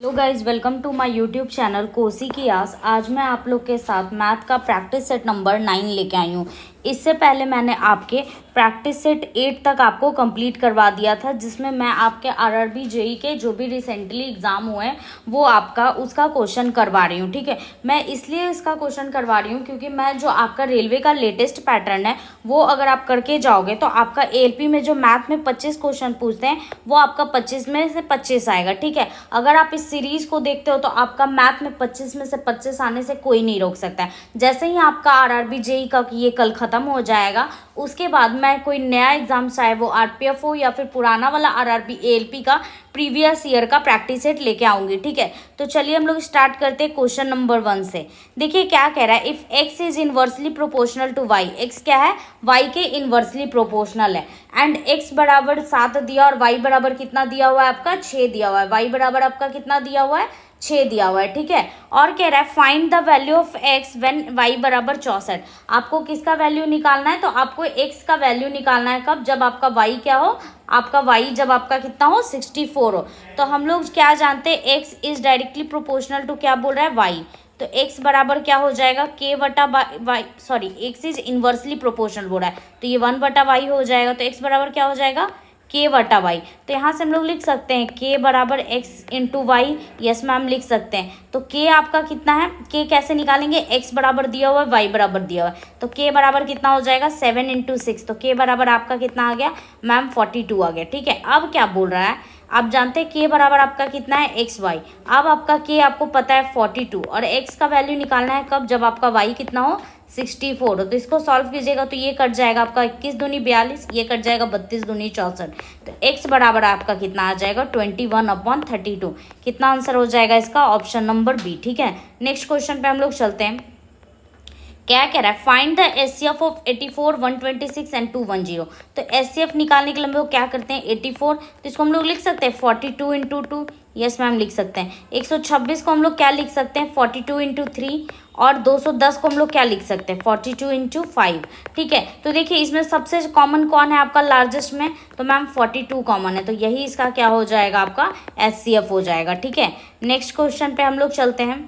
Hello guys, welcome to my YouTube channel Kosi की आस। आज मैं आप लोग के साथ मैथ का प्रैक्टिस सेट नंबर 9 लेके आई हूँ। इससे पहले मैंने आपके प्रैक्टिस सेट 8 तक आपको कंप्लीट करवा दिया था, जिसमें मैं आपके आरआरबी जेई के जो भी रिसेंटली एग्ज़ाम हुए हैं वो आपका उसका क्वेश्चन करवा रही हूँ। ठीक है, मैं इसलिए इसका क्वेश्चन करवा रही हूँ क्योंकि मैं जो आपका रेलवे का लेटेस्ट पैटर्न है वो अगर आप करके जाओगे तो आपका एएलपी में जो मैथ में 25 क्वेश्चन पूछते हैं वो आपका 25 में से 25 आएगा। ठीक है, अगर आप इस सीरीज को देखते हो तो आपका मैथ में 25 में से 25 आने से कोई नहीं रोक सकता है। जैसे ही आपका आरआरबी जेई का ये कल खत्म हो जाएगा, उसके बाद मैं कोई नया एग्जाम, चाहे वो आरपीएफ हो या फिर पुराना वाला आरआरबी एएलपी का प्रीवियस ईयर का प्रैक्टिस सेट लेके आऊंगी। ठीक है, तो चलिए हम लोग स्टार्ट करते हैं क्वेश्चन नंबर 1 से। देखिए क्या कह रहा है, if X is inversely proportional to Y. X क्या है, वाई के इनवर्सली प्रोपोर्शनल है। एंड एक्स बराबर 7 दिया और वाई बराबर कितना दिया हुआ है आपका 6 दिया हुआ है। वाई बराबर आपका कितना दिया हुआ है 6 दिया हुआ है। ठीक है, और कह रहा है find the value of X when Y बराबर 64। आपको किसका वैल्यू निकालना है, तो आपको एक्स का वैल्यू निकालना है कब, जब आपका वाई क्या हो, आपका वाई जब आपका कितना हो 64 हो। तो हम लोग क्या जानते हैं, X is directly proportional to क्या बोल रहा है वाई, तो x बराबर क्या हो जाएगा k बटा Y, sorry x is inversely proportional बोल रहा है तो ये 1 बटा वाई हो जाएगा। तो x बराबर क्या हो जाएगा k बटा वाई। तो यहाँ से हम लोग लिख सकते हैं k बराबर x into Y. Yes ma'am लिख सकते हैं। तो k आपका कितना है, k कैसे निकालेंगे, x बराबर दिया हुआ है y बराबर दिया हुआ है तो k बराबर कितना हो जाएगा 7 इंटू 6। तो k बराबर आपका कितना आ गया मैम 42 आ गया। ठीक है, अब क्या बोल रहा है, आप जानते हैं k बराबर आपका कितना है एक्स वाई। अब आपका k आपको पता है 42 और x का वैल्यू निकालना है कब, जब आपका y कितना हो 64 हो। तो इसको सॉल्व कीजिएगा तो ये कट जाएगा आपका 21 दूनी 42, ये कट जाएगा 32 दूनी 64। तो x बराबर आपका कितना आ जाएगा 21/32। कितना आंसर हो जाएगा इसका, ऑप्शन नंबर बी। ठीक है, नेक्स्ट क्वेश्चन पे हम लोग चलते हैं। क्या कह रहा है, find the HCF of 84, 126 and 210। तो एचसीएफ निकालने के लिए हम लोग क्या करते हैं 84, तो इसको हम लोग लिख सकते हैं 42 इंटू 2। यस मैम लिख सकते हैं। 126 को हम लोग क्या लिख सकते हैं 42 इंटू 3 और 210 को हम लोग क्या लिख सकते हैं 42 इंटू 5। ठीक है, तो देखिए इसमें सबसे कॉमन कौन है आपका लार्जेस्ट में, तो मैम 42 कॉमन है, तो यही इसका क्या हो जाएगा आपका एचसीएफ हो जाएगा। ठीक है, नेक्स्ट क्वेश्चन पे हम लोग चलते हैं।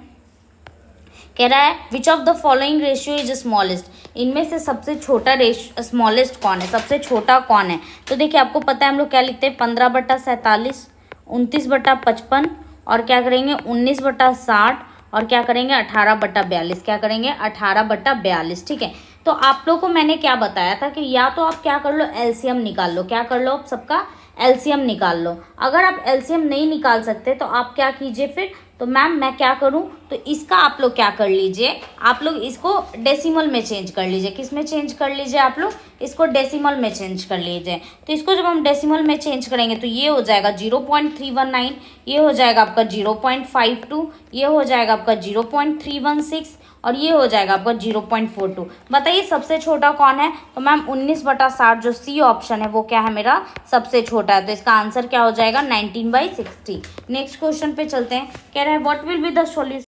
कह रहा है which of the following ratio is smallest. इनमें से सबसे छोटा स्मॉलेस्ट कौन है, सबसे छोटा कौन है। तो देखिए आपको पता है हम लोग क्या लिखते हैं 15/47, 29/55 और क्या करेंगे 19/60 और क्या करेंगे 18/42। क्या करेंगे 18/42। ठीक है, तो आप लोग को मैंने क्या बताया था कि या तो आप क्या कर लो एलसीएम निकाल लो, क्या कर लो आप सबका एलसीएम निकाल लो। अगर आप एलसीएम नहीं निकाल सकते तो आप क्या कीजिए फिर, तो मैम मैं क्या करूं, तो इसका आप लोग क्या कर लीजिए, आप लोग इसको डेसिमल में चेंज कर लीजिए। किस में चेंज कर लीजिए, आप लोग इसको डेसिमल में चेंज कर लीजिए। तो इसको जब हम डेसिमल में चेंज करेंगे तो ये हो जाएगा 0.319, ये हो जाएगा आपका 0.52, ये हो जाएगा आपका 0.316 और ये हो जाएगा आपका 0.42। बताइए सबसे छोटा कौन है, तो मैम 19/60 जो सी ऑप्शन है वो क्या है मेरा सबसे छोटा है। तो इसका आंसर क्या हो जाएगा 19/60। नेक्स्ट क्वेश्चन पे चलते हैं। कह रहा है what will be the solution.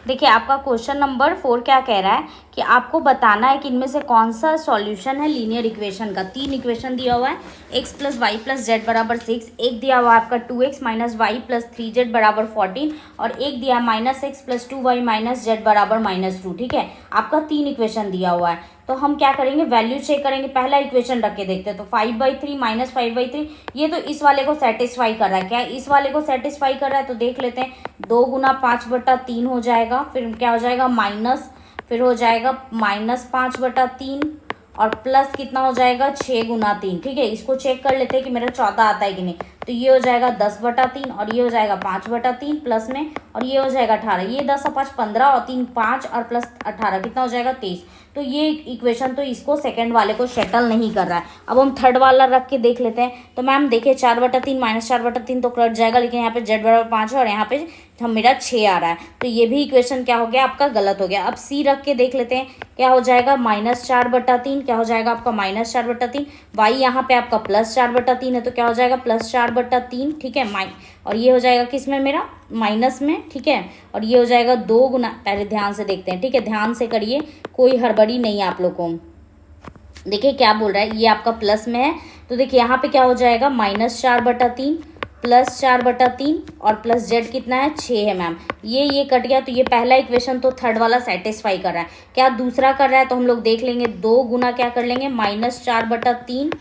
देखिए आपका क्वेश्चन नंबर 4 क्या कह रहा है कि आपको बताना है कि इनमें से कौन सा सॉल्यूशन है लीनियर इक्वेशन का। 3 इक्वेशन दिया हुआ है, x + y + z बराबर 6, एक दिया हुआ है आपका 2x - y + 3z बराबर 14 और एक दिया है -x + 2y - z बराबर -2। ठीक है, आपका 3 इक्वेशन दिया हुआ है। तो हम क्या करेंगे वैल्यू चेक करेंगे। पहला इक्वेशन रख के देखते हैं, तो 5/3 - 5/3 ये तो इस वाले को सेटिस्फाई कर रहा है। क्या इस वाले को सेटिस्फाई कर रहा है, तो देख लेते हैं 2 × 5/3 हो जाएगा, फिर क्या हो जाएगा माइनस, फिर हो जाएगा -5/3 और प्लस कितना हो जाएगा 6 × 3। ठीक है, इसको चेक कर लेते हैं कि मेरा 14 आता है कि नहीं। तो ये हो जाएगा 10/3 और ये हो जाएगा 5/3 प्लस में और ये हो जाएगा 18। ये 10 और 5 15 और 3 5 और प्लस 18 कितना हो जाएगा 23। तो ये इक्वेशन तो इसको सेकंड वाले को सेटल नहीं कर रहा है। अब हम थर्ड वाला रख के देख लेते हैं। तो मैम देखिए 4/3 -4/3 तो कट जाएगा, लेकिन यहाँ पे z बराबर 5 है और यहाँ पे हम मेरा 6 आ रहा है, तो ये भी इक्वेशन क्या हो गया आपका गलत हो गया। अब सी रख के देख लेते हैं, क्या हो जाएगा -4/3, क्या हो जाएगा आपका -4/3। वाई यहाँ पे आपका +4/3 है तो क्या हो जाएगा +4/3। ठीक है, और ये हो जाएगा किस में मेरा माइनस में। ठीक है, और ये हो जाएगा 2 गुना, पहले ध्यान से देखते हैं। ठीक है, ध्यान से करिए, कोई हड़बड़ी नहीं है आप लोग को। देखिए क्या बोल रहा है, ये आपका प्लस में है तो देखिए यहाँ पे क्या हो जाएगा -4/3 +4/3 और प्लस जेड कितना है 6 है मैम। ये कट गया, तो ये पहला इक्वेशन तो थर्ड वाला सेटिस्फाई कर रहा है। क्या दूसरा कर रहा है, तो हम लोग देख लेंगे। 2 गुना क्या कर लेंगे, -4/3,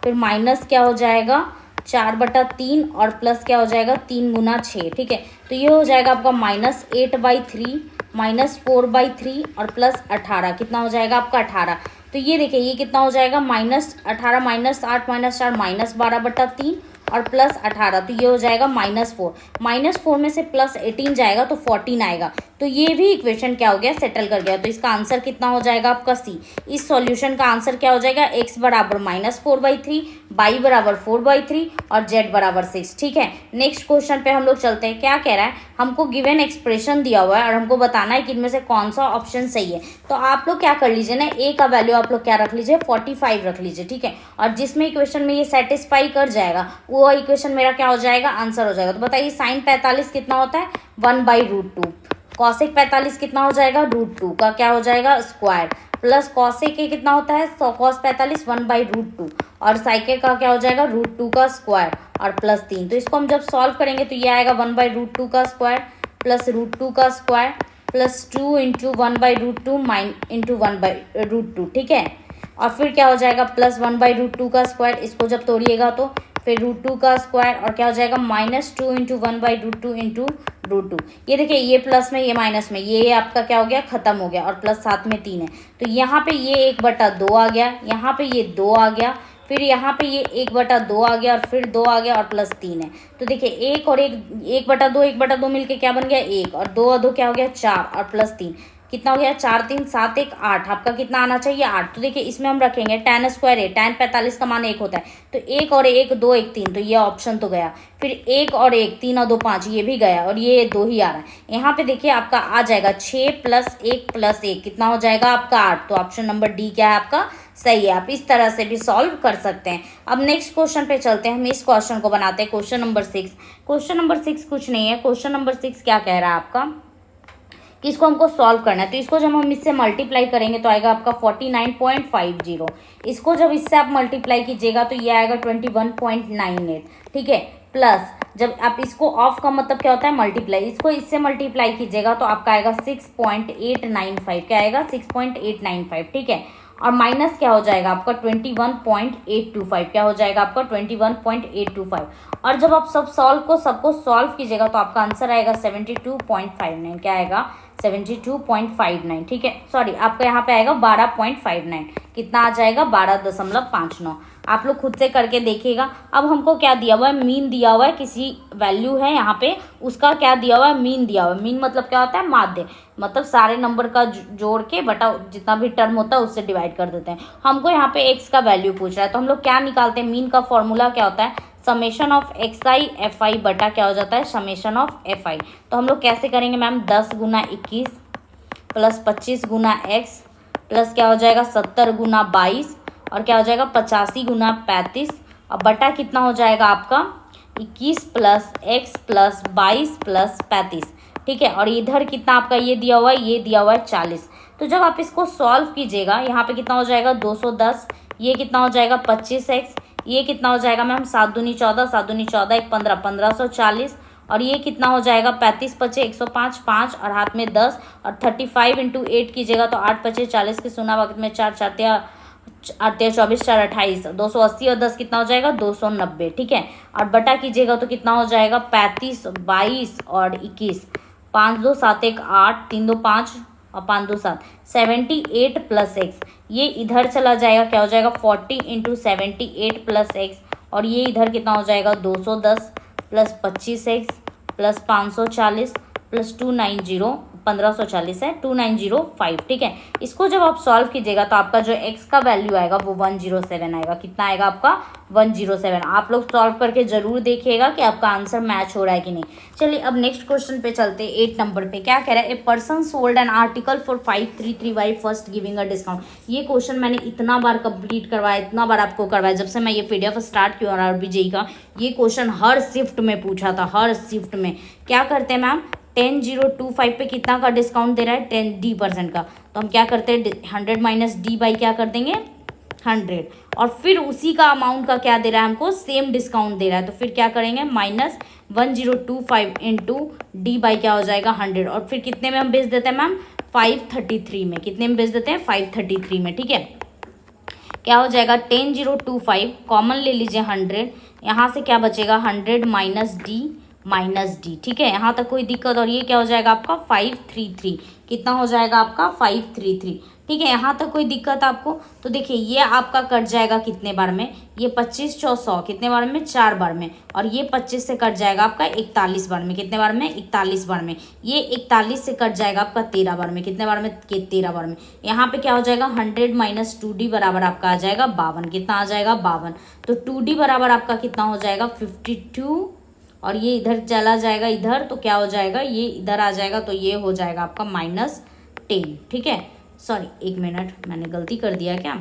फिर माइनस क्या हो जाएगा 4/3 और प्लस क्या हो जाएगा 3 गुना 6, ठीक है। तो ये हो जाएगा आपका -8/3 -4/3 और +18, कितना हो जाएगा आपका 18। तो ये देखिए ये कितना हो जाएगा -18 -8 -4 -12/3 और +18, तो ये हो जाएगा -4। -4 में से +18 जाएगा तो 14 आएगा। तो ये भी इक्वेशन क्या हो गया, सेटल कर गया। तो इसका आंसर कितना हो जाएगा आपका सी। इस सॉल्यूशन का आंसर क्या हो जाएगा, x बराबर -4/3, y बराबर 4/3 और z बराबर 6, ठीक है। नेक्स्ट क्वेश्चन पे हम लोग चलते हैं। क्या कह रहा है, हमको गिवन एक्सप्रेशन दिया हुआ है और हमको बताना है कि इनमें से कौन सा ऑप्शन सही है। तो आप लोग क्या कर लीजिए ना, a का वैल्यू आप लोग क्या रख लीजिए 45 रख लीजिए, ठीक है। और जिसमें इक्वेशन में ये सेटिस्फाई कर जाएगा वो इक्वेशन मेरा क्या हो जाएगा, आंसर हो जाएगा। तो बताइए sin 45 कितना होता है 1/√2, कॉसेक 45 कितना हो जाएगा √2 का क्या हो जाएगा स्क्वायर, प्लस कॉसेक के कितना होता है कॉस 45 1/√2 और साइके का क्या हो जाएगा √2 का स्क्वायर और +3। तो इसको हम जब सॉल्व करेंगे तो ये आएगा 1/√2 का स्क्वायर प्लस √2 का स्क्वायर प्लस 2 इंटू 1/√2 इंटू 1/√2, ठीक है। और फिर क्या हो जाएगा प्लस 1/√2 का स्क्वायर, इसको जब तोड़िएगा तो फिर √2 का स्क्वायर और क्या हो जाएगा -2 इंटू 1/√2 इंटू √2। ये देखिए ये प्लस में ये माइनस में ये आपका क्या हो गया खत्म हो गया और प्लस साथ में 3 है। तो यहाँ पे ये 1/2 आ गया, यहाँ पे ये 2 आ गया, फिर यहाँ पे ये 1/2 आ गया और फिर 2 आ गया और प्लस 3 है। तो देखिए 1 और 1/2 मिलके क्या बन गया 1 और 2 और 2 क्या हो गया 4 और प्लस 3 कितना हो गया 4 3 7 1 8, आपका कितना आना चाहिए 8। तो देखिए इसमें हम रखेंगे tan स्क्वायर है, tan 45 का मान 1 होता है, तो 1 और 1 2 1 3, तो ये ऑप्शन तो गया। फिर 1 और 1 3 और 2 5, ये भी गया और ये 2 ही आ रहा है। यहाँ पे देखिए आपका आ जाएगा 6 + 1 + 1 कितना हो जाएगा आपका 8। तो ऑप्शन नंबर डी क्या है आपका सही है। आप इस तरह से भी सॉल्व कर सकते हैं। अब नेक्स्ट क्वेश्चन पे चलते हैं, हम इस क्वेश्चन को बनाते हैं क्वेश्चन नंबर 6। क्वेश्चन नंबर 6 कुछ नहीं है, क्वेश्चन नंबर 6 क्या कह रहा है आपका कि इसको हमको सॉल्व करना है। तो इसको जब हम इससे मल्टीप्लाई करेंगे तो आएगा आपका 49.50। इसको जब इससे आप मल्टीप्लाई कीजिएगा तो ये आएगा 21.98, ठीक है। प्लस जब आप इसको ऑफ का मतलब क्या होता है मल्टीप्लाई, इसको इससे मल्टीप्लाई कीजिएगा तो आपका आएगा 6.895, क्या आएगा 6.895, ठीक है। और माइनस क्या हो जाएगा आपका 21.825, क्या हो जाएगा आपका 21.825। और जब आप सबको सॉल्व कीजिएगा तो आपका आंसर आएगा 72.59, क्या आएगा 72.59, ठीक है। सॉरी आपका यहाँ पे आएगा 12.59, कितना आ जाएगा 12.59। आप लोग खुद से करके देखिएगा। अब हमको क्या दिया हुआ है मीन दिया हुआ है, किसी वैल्यू है यहाँ पे उसका क्या दिया हुआ है मीन दिया हुआ है। मीन मतलब क्या होता है माध्य, मतलब सारे नंबर का जोड़ के बटा जितना भी टर्म होता है उससे डिवाइड कर देते हैं। हमको यहाँ पे x का वैल्यू पूछ रहा है तो हम लोग क्या निकालते हैं, मीन का फॉर्मूला क्या होता है समेशन ऑफ xi fi बटा क्या हो जाता है समेशन ऑफ fi। तो हम लोग कैसे करेंगे मैम 10 गुना 21 प्लस 25 गुना x प्लस क्या हो जाएगा 70 गुना 22 और क्या हो जाएगा 85 गुना 35 और बटा कितना हो जाएगा आपका 21 प्लस x प्लस 22 प्लस 35, ठीक है। और इधर कितना आपका ये दिया हुआ है, ये दिया हुआ है 40। तो जब आप इसको सॉल्व कीजिएगा यहाँ पे कितना हो जाएगा 210, ये कितना हो जाएगा 25x, ये कितना हो जाएगा मैम 7 दूनी 14 7 दूनी 14 1 15 1540 और ये कितना हो जाएगा 35 पचे 105 5 और हाथ में 10 और 35 इंटू 8 कीजिएगा तो 8 पचे 40 के सुना वक्त में 4 4 24 4 28 280 और 10 कितना हो जाएगा 290, ठीक है। और बटा कीजिएगा तो कितना हो जाएगा 35 22 और 21 5 2 7 1 8 3 2 5 और 5 2 7 78 प्लस x, ये इधर चला जाएगा क्या हो जाएगा 40 इंटू 78 प्लस x और ये इधर कितना हो जाएगा 210 प्लस 25x प्लस 540 प्लस 290 1540 है 2905, ठीक है। इसको जब आप सॉल्व कीजिएगा तो आपका जो x का वैल्यू आएगा वो 107 आएगा, कितना आएगा आपका 107। आप लोग सॉल्व करके जरूर देखिएगा कि आपका आंसर मैच हो रहा है कि नहीं। चलिए अब नेक्स्ट क्वेश्चन पे चलते हैं 8 नंबर पे। क्या कह रहा है a person sold an article for 533 first giving a discount. ये क्वेश्चन मैंने इतना बार कंप्लीट करवाया, इतना बार आपको करवाया जब से मैं ये PDF स्टार्ट किया और RBJE का ये क्वेश्चन हर शिफ्ट में पूछा था, हर शिफ्ट में। क्या करते हैं मैम 10,025 पे कितना का डिस्काउंट दे रहा है 10D% का, तो हम क्या करते हैं 100 - D बाई क्या कर देंगे 100 और फिर उसी का अमाउंट का क्या दे रहा है हमको, सेम डिस्काउंट दे रहा है। तो फिर क्या करेंगे, -1025 इंटू डी बाई क्या हो जाएगा 100 और फिर कितने में हम बेच देते हैं मैम, 533 में। कितने में बेच देते हैं, 533 में। ठीक है, क्या हो जाएगा 10025 कॉमन ले लीजिए 100, यहाँ से क्या बचेगा 100 माइनस डी। ठीक है, यहाँ तक कोई दिक्कत, और ये क्या हो जाएगा आपका 533, कितना हो जाएगा आपका 533। ठीक है, यहाँ तक कोई दिक्कत आपको, तो देखिए ये आपका कट जाएगा कितने बार में, ये 25 चौ 100 कितने बार में, 4 बार में, और ये 25 से कट जाएगा आपका 41 बार में, कितने बार में, 41 बार में। ये 41 से कट जाएगा आपका 13 बार में, कितने बार में, 13 बार में। यहाँ पे क्या हो जाएगा 100 माइनस 2d बराबर आपका आ जाएगा 52, कितना आ जाएगा 52। तो 2d बराबर आपका कितना हो जाएगा 52, और ये इधर चला जाएगा इधर, तो क्या हो जाएगा, ये इधर आ जाएगा, तो ये हो जाएगा आपका -10। ठीक है, सॉरी 1 मिनट, मैंने गलती कर दिया क्या,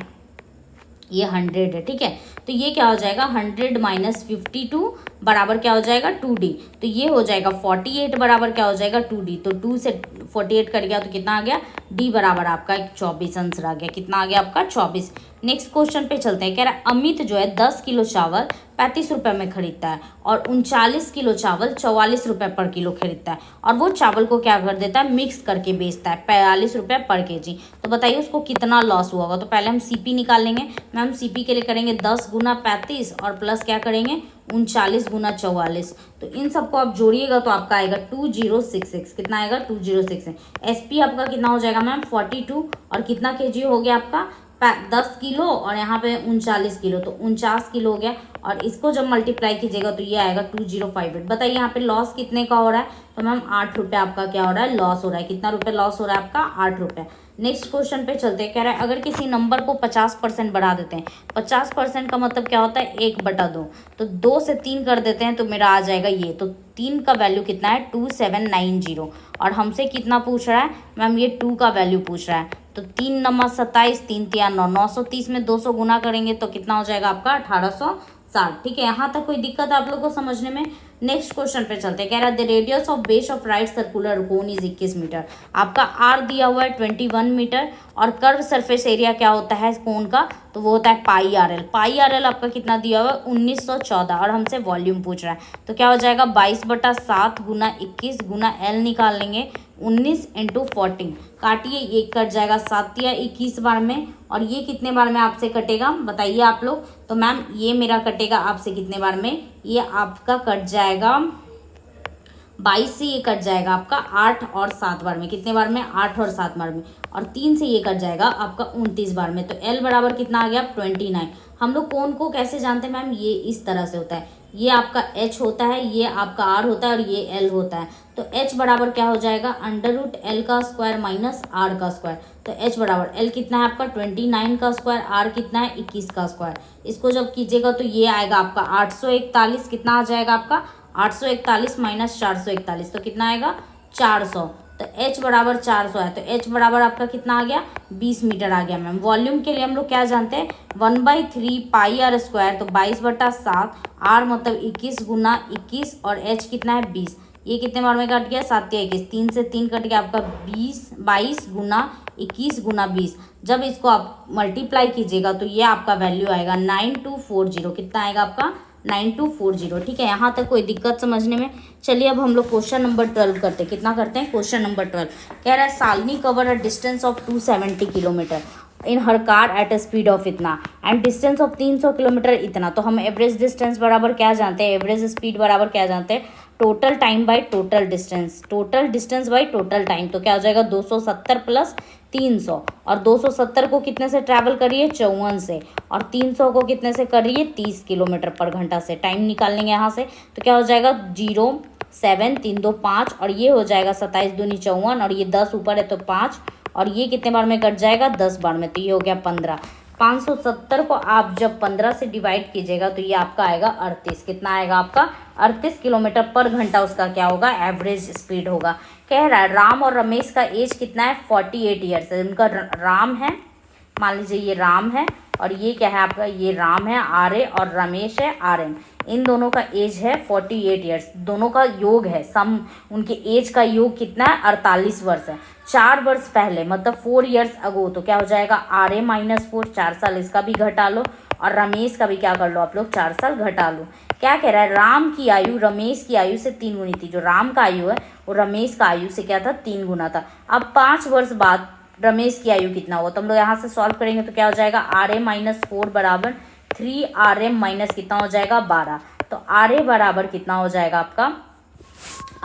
ये 100 है। ठीक है, तो ये क्या हो जाएगा 100 माइनस 52 बराबर क्या हो जाएगा 2d, तो ये हो जाएगा 48 बराबर क्या हो जाएगा 2d। तो 2 से 48 कट गया तो कितना आ गया, d बराबर आपका 24 आंसर आ गया। कितना आ गया आपका 24। नेक्स्ट क्वेश्चन पे चलते हैं। कह रहा है अमित जो है 10 किलो चावल 35 रुपये में खरीदता है और 39 किलो चावल 44 रुपये पर किलो खरीदता है, और वो चावल को क्या कर देता है, मिक्स करके बेचता है 45 रुपये पर केजी। तो बताइए उसको कितना लॉस हुआ होगा। तो पहले हम सीपी निकाल लेंगे मैम। सीपी के लिए करेंगे 10 गुना 35 और प्लस क्या करेंगे 39 गुना 44। तो इन सबको आप जोड़िएगा तो आपका आएगा 2066। कितना आएगा 2066। एसपी आपका कितना हो जाएगा मैम 42, और कितना केजी हो गया आपका 10 किलो, और यहाँ पे 39 किलो, तो 49 किलो हो गया। और इसको जब मल्टीप्लाई कीजिएगा तो ये आएगा 2058। बताइए यहाँ पे लॉस कितने का हो रहा है, तो मैम 8 रुपये आपका क्या हो रहा है, लॉस हो रहा है। कितना रुपये लॉस हो रहा है आपका 8 रुपये। नेक्स्ट क्वेश्चन पे चलते हैं। कह रहा है अगर किसी नंबर को 50% बढ़ा देते हैं, 50% का मतलब क्या होता है 1/2, तो 2 से 3 कर देते हैं तो मेरा आ जाएगा ये। तो 3 का वैल्यू कितना है 2790, और हमसे कितना पूछ रहा है मैम, ये 2 का वैल्यू पूछ रहा है। तो 3 नंबर 27, 3 तिया 9, 930 में 200 गुना करेंगे तो कितना हो जाएगा आपका 1860। ठीक है, यहाँ तक कोई दिक्कत है आप लोग को समझने में। नेक्स्ट क्वेश्चन पे चलते हैं। कह रहा है the radius of base of right circular cone is 21 metre. आपका आर दिया हुआ है 21 मीटर, और कर्व सरफेस एरिया क्या होता है कोन का, तो वो होता है पाई आर एल। पाई आर एल आपका कितना दिया हुआ है 1914, और हमसे वॉल्यूम पूछ रहा है। तो क्या हो जाएगा 22/7 गुना 21 गुना एल निकाल लेंगे 19 इंटू 14। काटिए, ये कट जाएगा 7 या 21 बार में, और ये कितने बार में आपसे कटेगा बताइए आप लोग। तो मैम ये मेरा कटेगा आपसे कितने बार में, ये आपका कट जाएगा 22 से ये कट जाएगा आपका 8 और 7 बार में। कितने बार में 8 और 7 बार में, और 3 से ये कट जाएगा आपका 29 बार में। तो L बराबर कितना आ गया 29। हम लोग कोण को कैसे जानते हैं मैम, ये इस तरह से होता है, ये आपका H होता है, ये आपका R होता है, और ये L होता है। तो H बराबर क्या हो जाएगा √L का स्क्वायर माइनस R का स्क्वायर। तो H बराबर L कितना है आपका 29 का स्क्वायर, R कितना है 21 का स्क्वायर। इसको जब कीजिएगा तो ये आएगा आपका 841। कितना आ जाएगा आपका 841 माइनस 441, तो कितना आएगा 400। तो H बराबर 400 है, तो H बराबर आपका कितना आ गया 20 मीटर आ गया मैम। वॉल्यूम के लिए हम लोग क्या जानते हैं 1/3 पाई आर स्क्वायर, तो 22/7, R मतलब 21 गुना 21, और H कितना है 20। ये कितने बार में कट गया 7 या 21, 3 से 3 कट गया आपका 22 गुना 21 गुना 20। जब इसको आप मल्टीप्लाई कीजिएगा तो ये आपका वैल्यू आएगा 9240। कितना आएगा आपका 9240। ठीक है, यहाँ तक कोई दिक्कत समझने में। चलिए अब हम लोग क्वेश्चन नंबर 12 करते हैं। कितना करते हैं क्वेश्चन नंबर 12। कह रहा है Shalini cover a distance of 270 kilometre in her car at a speed of इतना एंड डिस्टेंस ऑफ 300 किलोमीटर इतना। तो हम एवरेज डिस्टेंस बराबर क्या जानते हैं, एवरेज स्पीड बराबर क्या जानते हैं, total time by total distance, total distance by total time. तो क्या हो जाएगा 270 प्लस 300, और 270 को कितने से ट्रैवल करिए 54 से, और 300 को कितने से करिए 30 किलोमीटर पर घंटा से। टाइम निकाल लेंगे यहाँ से, तो क्या हो जाएगा 0 7 3 2 5, और ये हो जाएगा 27 दूनी 54, और ये 10 ऊपर है तो 5, और ये कितने बार में कट जाएगा 10 बार में, तो ये हो गया 15। 570 को आप जब 15 से डिवाइड कीजिएगा तो ये आपका आएगा 38। कितना आएगा आपका 38 किलोमीटर पर घंटा उसका क्या होगा एवरेज स्पीड होगा। कह रहा है राम और रमेश का एज कितना है 48 ईयर्स है। उनका राम है, मान लीजिए ये राम है, और ये क्या है आपका ये राम है RA, और रमेश है RN। इन दोनों का एज है 48 ईयर्स, दोनों का योग है सम, उनके एज का योग कितना है 48 वर्ष है। 4 वर्ष पहले मतलब 4 ईयर्स अगो, तो क्या हो जाएगा RA माइनस 4, 4 साल इसका भी घटा लो और रमेश का भी क्या कर लो आप लोग 4 साल घटा लो। क्या कह रहा है, राम की आयु रमेश की आयु से 3 गुनी थी। जो राम का आयु है वो रमेश का आयु से क्या था 3 गुना था। अब 5 वर्ष बाद रमेश की आयु कितना हुआ, तो हम लोग यहाँ से सॉल्व करेंगे तो क्या हो जाएगा RA माइनस 4 बराबर 3RM माइनस कितना हो जाएगा 12। तो RA बराबर कितना हो जाएगा आपका,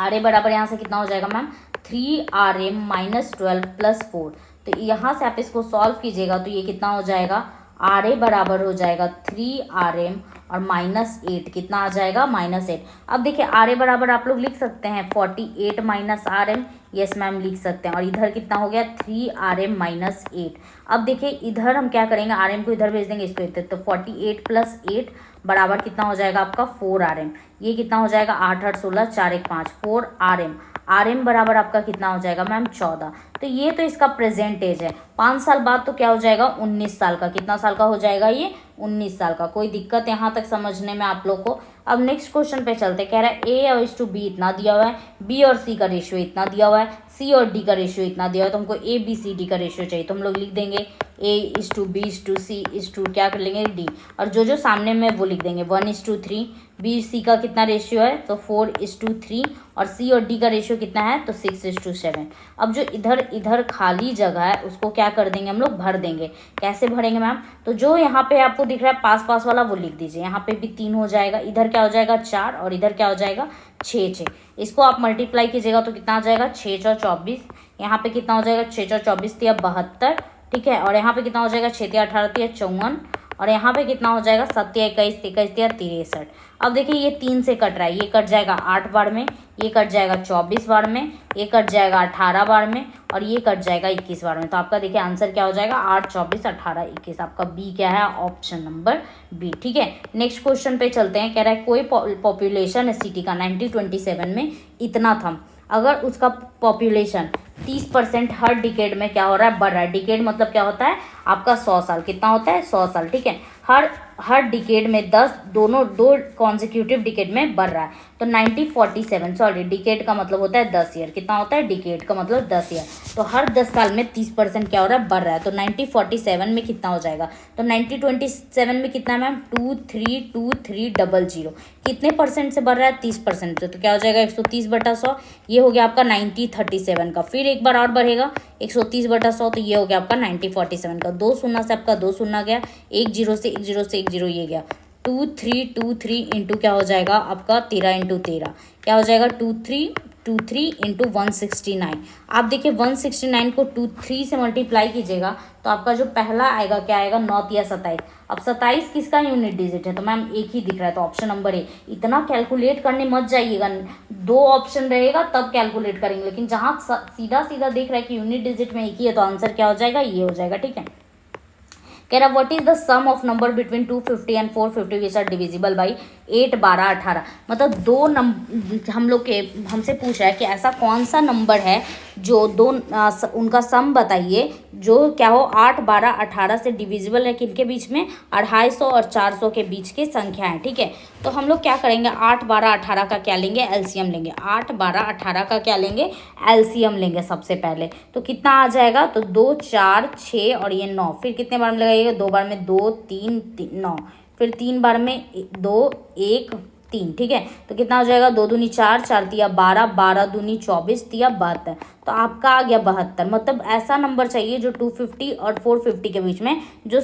RA बराबर यहाँ से कितना हो जाएगा मैम 3RM माइनस 12 प्लस 4। तो यहाँ से आप इसको सॉल्व कीजिएगा तो ये कितना हो जाएगा, RA बराबर हो जाएगा 3RM और -8 कितना आ जाएगा -8। अब देखिए RA बराबर आप लोग लिख सकते हैं 48 माइनस RM, यस मैम लिख सकते हैं। और इधर कितना हो गया 3RM माइनस 8। अब देखिए इधर हम क्या करेंगे, RM को इधर भेज देंगे इसको इधर, तो 48 प्लस 8 बराबर कितना हो जाएगा आपका 4RM। ये कितना हो जाएगा 8 8 16 4 1 5 4RM। RM बराबर आपका कितना हो जाएगा मैम 14। तो ये तो इसका प्रेजेंट एज है। 5 साल बाद तो क्या हो जाएगा 19 साल का। कितना साल का हो जाएगा ये 19 साल का। कोई दिक्कत यहाँ तक समझने में आप लोग को। अब नेक्स्ट क्वेश्चन पे चलते, कह रहा है A और इस टू B इतना दिया हुआ है, B और C का रेशियो इतना दिया हुआ है, C और D का रेशियो इतना दिया हुआ है। तो हमको ABCD का रेशियो चाहिए, तो हम लोग लिख देंगे A:B:C:2 क्या कर लेंगे D, और जो सामने में वो लिख देंगे 1:3। BC का कितना रेशियो है तो 4:3, और C और D का रेशियो कितना है तो 6:7। अब जो इधर इधर खाली जगह है उसको क्या कर देंगे हम लोग भर देंगे। कैसे भरेंगे मैम, तो जो यहाँ पे आपको दिख रहा है पास पास वाला वो लिख दीजिए। यहाँ पे भी 3 हो जाएगा, इधर क्या हो जाएगा 4 और इधर क्या हो जाएगा 6। इसको आप मल्टीप्लाई कीजिएगा तो कितना आ जाएगा 6 × 24। यहाँ पे कितना हो जाएगा 6 × 24 या 72, ठीक है। और यहाँ पे कितना हो जाएगा 6 × 18 या 54, और यहाँ पे कितना हो जाएगा 7 × 21 21 या 63। अब देखिए ये 3 से कट रहा है, ये कट जाएगा 8 बार में, ये कट जाएगा 24 बार में, ये कट जाएगा 18 बार में, और ये कट जाएगा 21 बार में। तो आपका देखिए आंसर क्या हो जाएगा 8 24 18 21। आपका बी क्या है ऑप्शन नंबर बी, ठीक है। नेक्स्ट क्वेश्चन पे चलते हैं। कह रहा है कोई पॉपुलेशन है सिटी का 1927 में इतना था, अगर उसका पॉपुलेशन 30% हर डिकेड में क्या हो रहा है बढ़ रहा है। डिकेड मतलब क्या होता है आपका 100 साल, कितना होता है 100 साल, ठीक है। हर डिकेड में 10 दो कॉन्जिक्यूटिव डिकेड में बढ़ रहा है। तो 1947 सॉरी, डिकेड का मतलब होता है 10 ईयर, कितना होता है डिकेड का मतलब 10 ईयर। तो हर 10 साल में 30% क्या हो रहा है बढ़ रहा है। तो 1947 में कितना हो जाएगा, तो 1927 में कितना मैम 232,300 कितने परसेंट से बढ़ रहा है 30% से। तो क्या हो जाएगा 130/100, ये हो गया आपका 1937 का। फिर एक बार और बढ़ेगा 130/100, तो ये हो गया आपका 1947 का। 2 शून्य से आपका 2 शून्य गया, 1 0 से 1 0 से 1 0 ये गया। 2323 इंटू क्या हो जाएगा आपका 13 × 13 क्या हो जाएगा 2323 इंटू 169। आप देखिए 169 को 23 से मल्टीप्लाई कीजिएगा तो आपका जो पहला आएगा क्या आएगा 9 या 27। अब 27 किसका यूनिट डिजिट है, तो मैम एक ही दिख रहा है, तो ऑप्शन नंबर ए। इतना कैलकुलेट करने मत जाइएगा, 2 ऑप्शन रहेगा तब कैलकुलेट करेंगे, लेकिन जहाँ सीधा सीधा देख रहा है कि यूनिट डिजिट में एक ही है तो आंसर क्या हो जाएगा ये हो जाएगा, ठीक है। कह रहा what is the sum of number between 250 and 450 which are divisible by 8 12 18। मतलब दो नंबर हम लोग के हमसे पूछ रहा है कि ऐसा कौन सा नंबर है जो उनका सम बताइए जो क्या हो 8 12 18 से डिविजिबल है, किनके बीच में 250 और 400 के बीच की संख्या है, ठीक है। तो हम लोग क्या करेंगे 8 12 18 का क्या लेंगे एलसीएम लेंगे। 8 12 18 का क्या लेंगे एलसीएम लेंगे सबसे पहले। तो कितना आ जाएगा तो 2 4 6 और ये 9। फिर कितने बार में लगाइएगा 2 बार में 2 3 9, फिर 3 बार में 2 1 3, ठीक है। तो कितना हो जाएगा 2 दूनी 4 4 तिया 12 12 दूनी 24 तिया 72। तो आपका आ गया 72। मतलब ऐसा नंबर चाहिए जो 250 और 450 के बीच में जो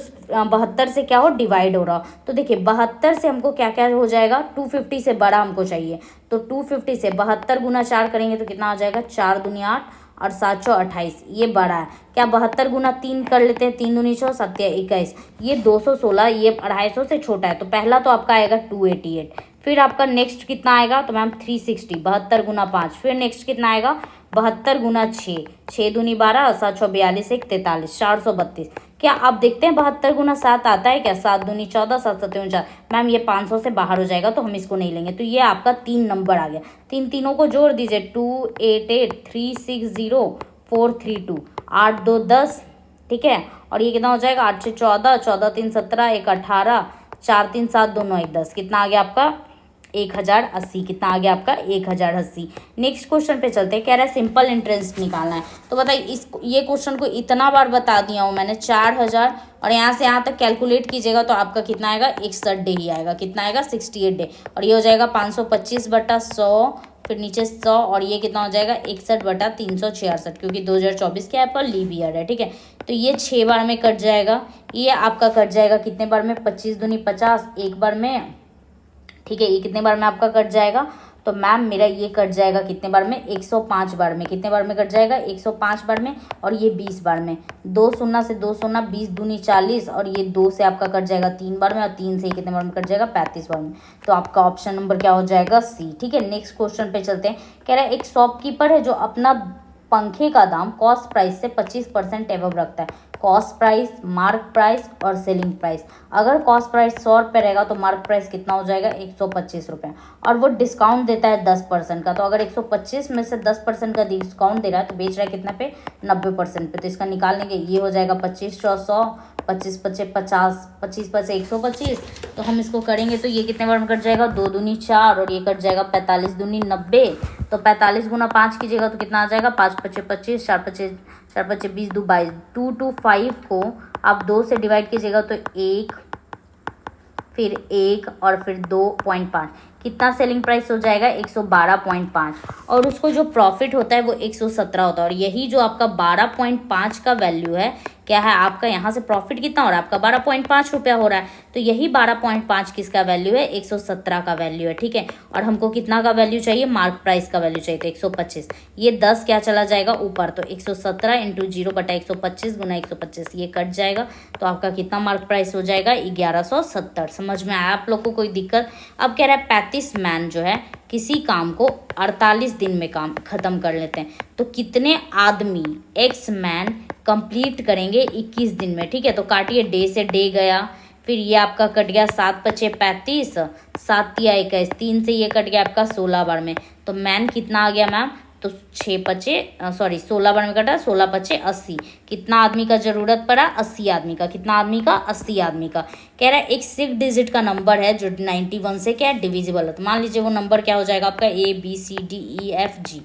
72 से क्या हो डिवाइड हो रहा हो। तो देखिए 72 से हमको क्या क्या हो जाएगा 250 से बड़ा हमको चाहिए। तो 250 से 72 गुना 4 करेंगे तो कितना आ जाएगा 4 दूनी 8 और 728, ये बड़ा है। क्या 72 गुना 3 कर लेते हैं, 3 दूनी 6 7 21, ये 216, ये 250 से छोटा है। तो पहला तो आपका आएगा 288। फिर आपका नेक्स्ट कितना आएगा तो मैम 360, 72 गुना 5। फिर नेक्स्ट कितना आएगा 72 गुना 6, 6 दूनी 12 7 6 42 1 43 432। क्या आप देखते हैं 72 गुना 7 आता है क्या, 7 दूनी 14 7 7 49। मैम ये 500 से बाहर हो जाएगा तो हम इसको नहीं लेंगे। तो ये आपका 3 नंबर आ गया। तीनों को जोड़ दीजिए 288 360 432 8 2 10, ठीक है। और ये कितना हो जाएगा 8 6 14 14 3 17 1 18 4 3 7 दोनों 1 10, कितना आ गया आपका 1080। कितना आ गया आपका 1080। नेक्स्ट क्वेश्चन पे चलते हैं। कह रहा है सिंपल इंटरेस्ट निकालना है। तो बताइए इस ये क्वेश्चन को इतना बार बता दिया हूँ मैंने, 4000 और यहाँ से यहाँ तक कैलकुलेट कीजिएगा तो आपका कितना आएगा 61 डे ही आएगा। कितना आएगा 68 डे। और ये हो जाएगा 525/100, फिर नीचे 100, और ये कितना हो जाएगा 61/366, क्योंकि 2024 क्या है पर लीव ईयर है। ठीक है, तो ये 6 बार में कट जाएगा। ये आपका कट जाएगा कितने बार में, 25 दूनी 50, एक बार में। ठीक है, ये कितने बार में आपका कट जाएगा, तो मैम मेरा ये कट जाएगा कितने बार में, 105 बार में। कितने बार में कट जाएगा 105 बार में, और ये 20 बार में। 2 शून्य से 2 शून्य, 20 दूनी 40, और ये 2 से आपका कट जाएगा 3 बार में, और 3 से कितने बार में कट जाएगा 35 बार में। तो आपका ऑप्शन नंबर क्या हो जाएगा सी। ठीक है, नेक्स्ट क्वेश्चन पे चलते हैं। कह रहा है एक शॉपकीपर है जो अपना पंखे का दाम कॉस्ट प्राइस से 25% एवब रखता है। कॉस्ट प्राइस, मार्क प्राइस और सेलिंग प्राइस। अगर कॉस्ट प्राइस 100 रुपये रहेगा तो मार्क प्राइस कितना हो जाएगा 125 रुपये, और वो डिस्काउंट देता है 10% का। तो अगर 125 में से 10% का डिस्काउंट दे रहा है तो बेच रहा है कितना पे 90% पे। तो इसका निकाल लेंगे, ये हो जाएगा 25 100 100, 25 25 50, 25 25 125। तो हम इसको करेंगे तो ये कितने बार में कट जाएगा, 2 दूनी 4, और ये कट जाएगा 45 दूनी 90। तो 45 गुना 5 कीजिएगा तो कितना आ जाएगा 5 25 25, 4 25 4 25 20 2 22। 2 2 5 को आप 2 से डिवाइड कीजिएगा तो 1, फिर 1 और फिर 2.5। कितना सेलिंग प्राइस हो जाएगा 112.5, और उसको जो प्रॉफिट होता है वो 117 होता है। और यही जो आपका 12.5 का वैल्यू है, क्या है आपका यहाँ से प्रॉफिट कितना हो रहा है आपका 12.5 रुपया हो रहा है। तो यही 12.5 किसका वैल्यू है 117 का वैल्यू है। ठीक है, और हमको कितना का वैल्यू चाहिए, मार्क प्राइस का वैल्यू चाहिए, तो 125। ये 10 क्या चला जाएगा ऊपर, तो 117 इंटू 0/125 गुना 125, ये कट जाएगा। तो आपका कितना मार्क प्राइस हो जाएगा 1170। समझ में आया आप लोग को कोई दिक्कत। अब कह रहा है 35 मैन जो है किसी काम को 48 दिन में काम खत्म कर लेते हैं, तो कितने आदमी एक्स मैन कंप्लीट करेंगे 21 दिन में। ठीक है, तो काटिए, डे से डे गया, फिर ये आपका कट गया 7 25 35, 7 तिया 21, 3 से ये कट गया आपका 16 बार में। तो मैन कितना आ गया मैम, तो 16 बार में कटा, 16 25 80। कितना आदमी का जरूरत पड़ा 80 आदमी का। कितना आदमी का 80 आदमी का। कह रहा है एक 6 डिजिट का नंबर है जो 91 से क्या है डिविजिबल है। तो मान लीजिए वो नंबर क्या हो जाएगा आपका ABCDEFG,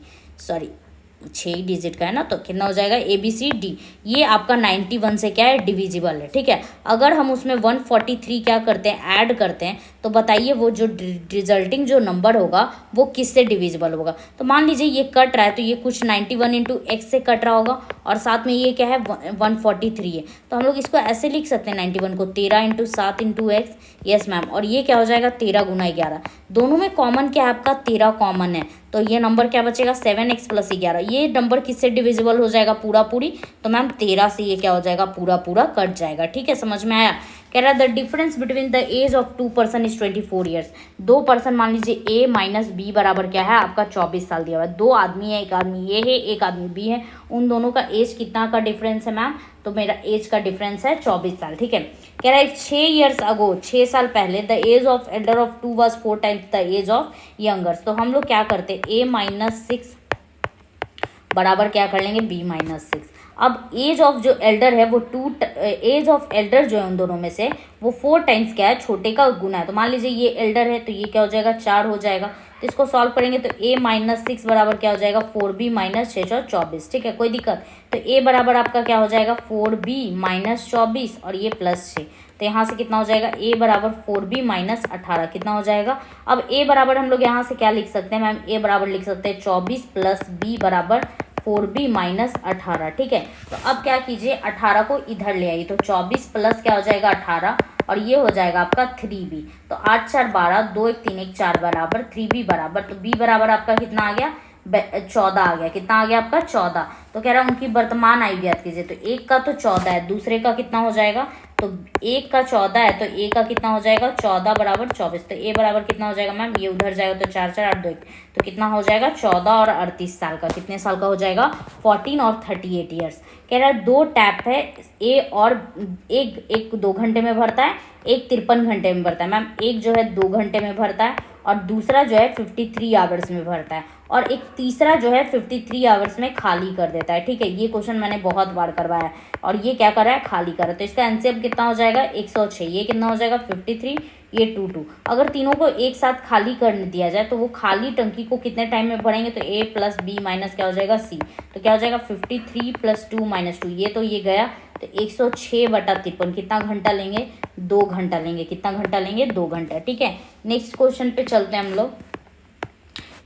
6 डिजिट का है ना, तो कितना हो जाएगा ABCD। ये आपका 91 से क्या है डिविजिबल है। ठीक है, अगर हम उसमें 143 क्या करते हैं ऐड करते हैं, तो बताइए वो जो रिजल्टिंग जो नंबर होगा वो किससे डिविजिबल होगा। तो मान लीजिए ये कट रहा है, तो ये कुछ 91 इंटू एक्स से कट रहा होगा, और साथ में ये क्या है 143 है। तो हम लोग इसको ऐसे लिख सकते हैं 91 को 13 into 7 into x. Yes ma'am, और ये क्या हो जाएगा 13 गुना 11। दोनों में कॉमन क्या है आपका 13 कॉमन है, तो ये नंबर क्या बचेगा 7x + 11। ये नंबर किससे डिविजिबल हो जाएगा पूरा पूरी, तो मैम 13 से ये क्या हो जाएगा पूरा पूरा कट जाएगा। ठीक है, समझ में आया। कह रहा है the difference between the age of 2 person is 24 years. 2 person मान लीजिए A माइनस B बराबर क्या है आपका 24 साल दिया हुआ है। 2 आदमी है, एक आदमी ये है, एक आदमी B है, उन दोनों का एज कितना का डिफरेंस है मैम, तो मेरा एज का डिफरेंस है 24 साल। ठीक है, कह रहा है 6 ईयर्स अगो, 6 साल पहले the age of elder of 2 was 4 times the age of youngers. तो हम लोग क्या करते A माइनस 6 बराबर क्या कर लेंगे B माइनस 6। अब एज ऑफ जो एल्डर है वो एज ऑफ एल्डर जो है उन दोनों में से वो 4 टाइम्स क्या है छोटे का गुना है। तो मान लीजिए ये एल्डर है तो ये क्या हो जाएगा 4 हो जाएगा। तो इसको सॉल्व करेंगे तो A माइनस 6 बराबर क्या हो जाएगा 4B माइनस 6 और 24। ठीक है, कोई दिक्कत। तो A बराबर आपका क्या हो जाएगा 4B माइनस 24 और ये प्लस 6। तो यहाँ से कितना हो जाएगा A बराबर 4B माइनस 18 कितना हो जाएगा। अब A बराबर हम लोग यहाँ से क्या लिख सकते हैं मैम, A बराबर लिख सकते हैं 24 प्लस B बराबर 4B माइनस 18। ठीक है, तो अब क्या कीजिए 18 को इधर ले आइए, तो 24 प्लस क्या हो जाएगा 18 और ये हो जाएगा आपका 3B। तो 8 4 12, 2 1 3 1 4 बराबर 3B बराबर, तो B बराबर आपका कितना आ गया 14 आ गया। कितना आ गया आपका 14। तो कह रहा है उनकी वर्तमान आयु ज्ञात कीजिए। तो एक का तो 14 है, दूसरे का कितना हो जाएगा, तो एक का 14 है तो ए का कितना हो जाएगा 14 बराबर 24। तो ए बराबर कितना हो जाएगा मैम, ये उधर जाएगा तो 4 4 8 2 1, तो कितना हो जाएगा 14 और 38 साल का। कितने साल का हो जाएगा 14 और 38 ईयर्स। कह रहा है 2 टैप है ए और एक 2 घंटे में भरता है, एक 53 घंटे में भरता है। मैम एक जो है 2 घंटे में भरता है और दूसरा जो है 53 आवर्स में भरता है। और एक तीसरा जो है 53 आवर्स में खाली कर देता है। ठीक है, ये क्वेश्चन मैंने बहुत बार करवाया है। और ये क्या कर रहा है, खाली कर रहा है। तो इसका एलसीएम कितना हो जाएगा, 106। ये कितना हो जाएगा, 53, ये 2 अगर तीनों को एक साथ खाली कर दिया जाए तो वो खाली टंकी को कितने टाइम में भरेंगे, तो A प्लस B माइनस क्या हो जाएगा, C। तो क्या हो जाएगा, 53 + 2 - 2, ये तो ये गया। तो 106/53 कितना घंटा लेंगे, 2 घंटा लेंगे। कितना घंटा लेंगे, 2 घंटा। ठीक है, नेक्स्ट क्वेश्चन पे चलते हैं हम लोग।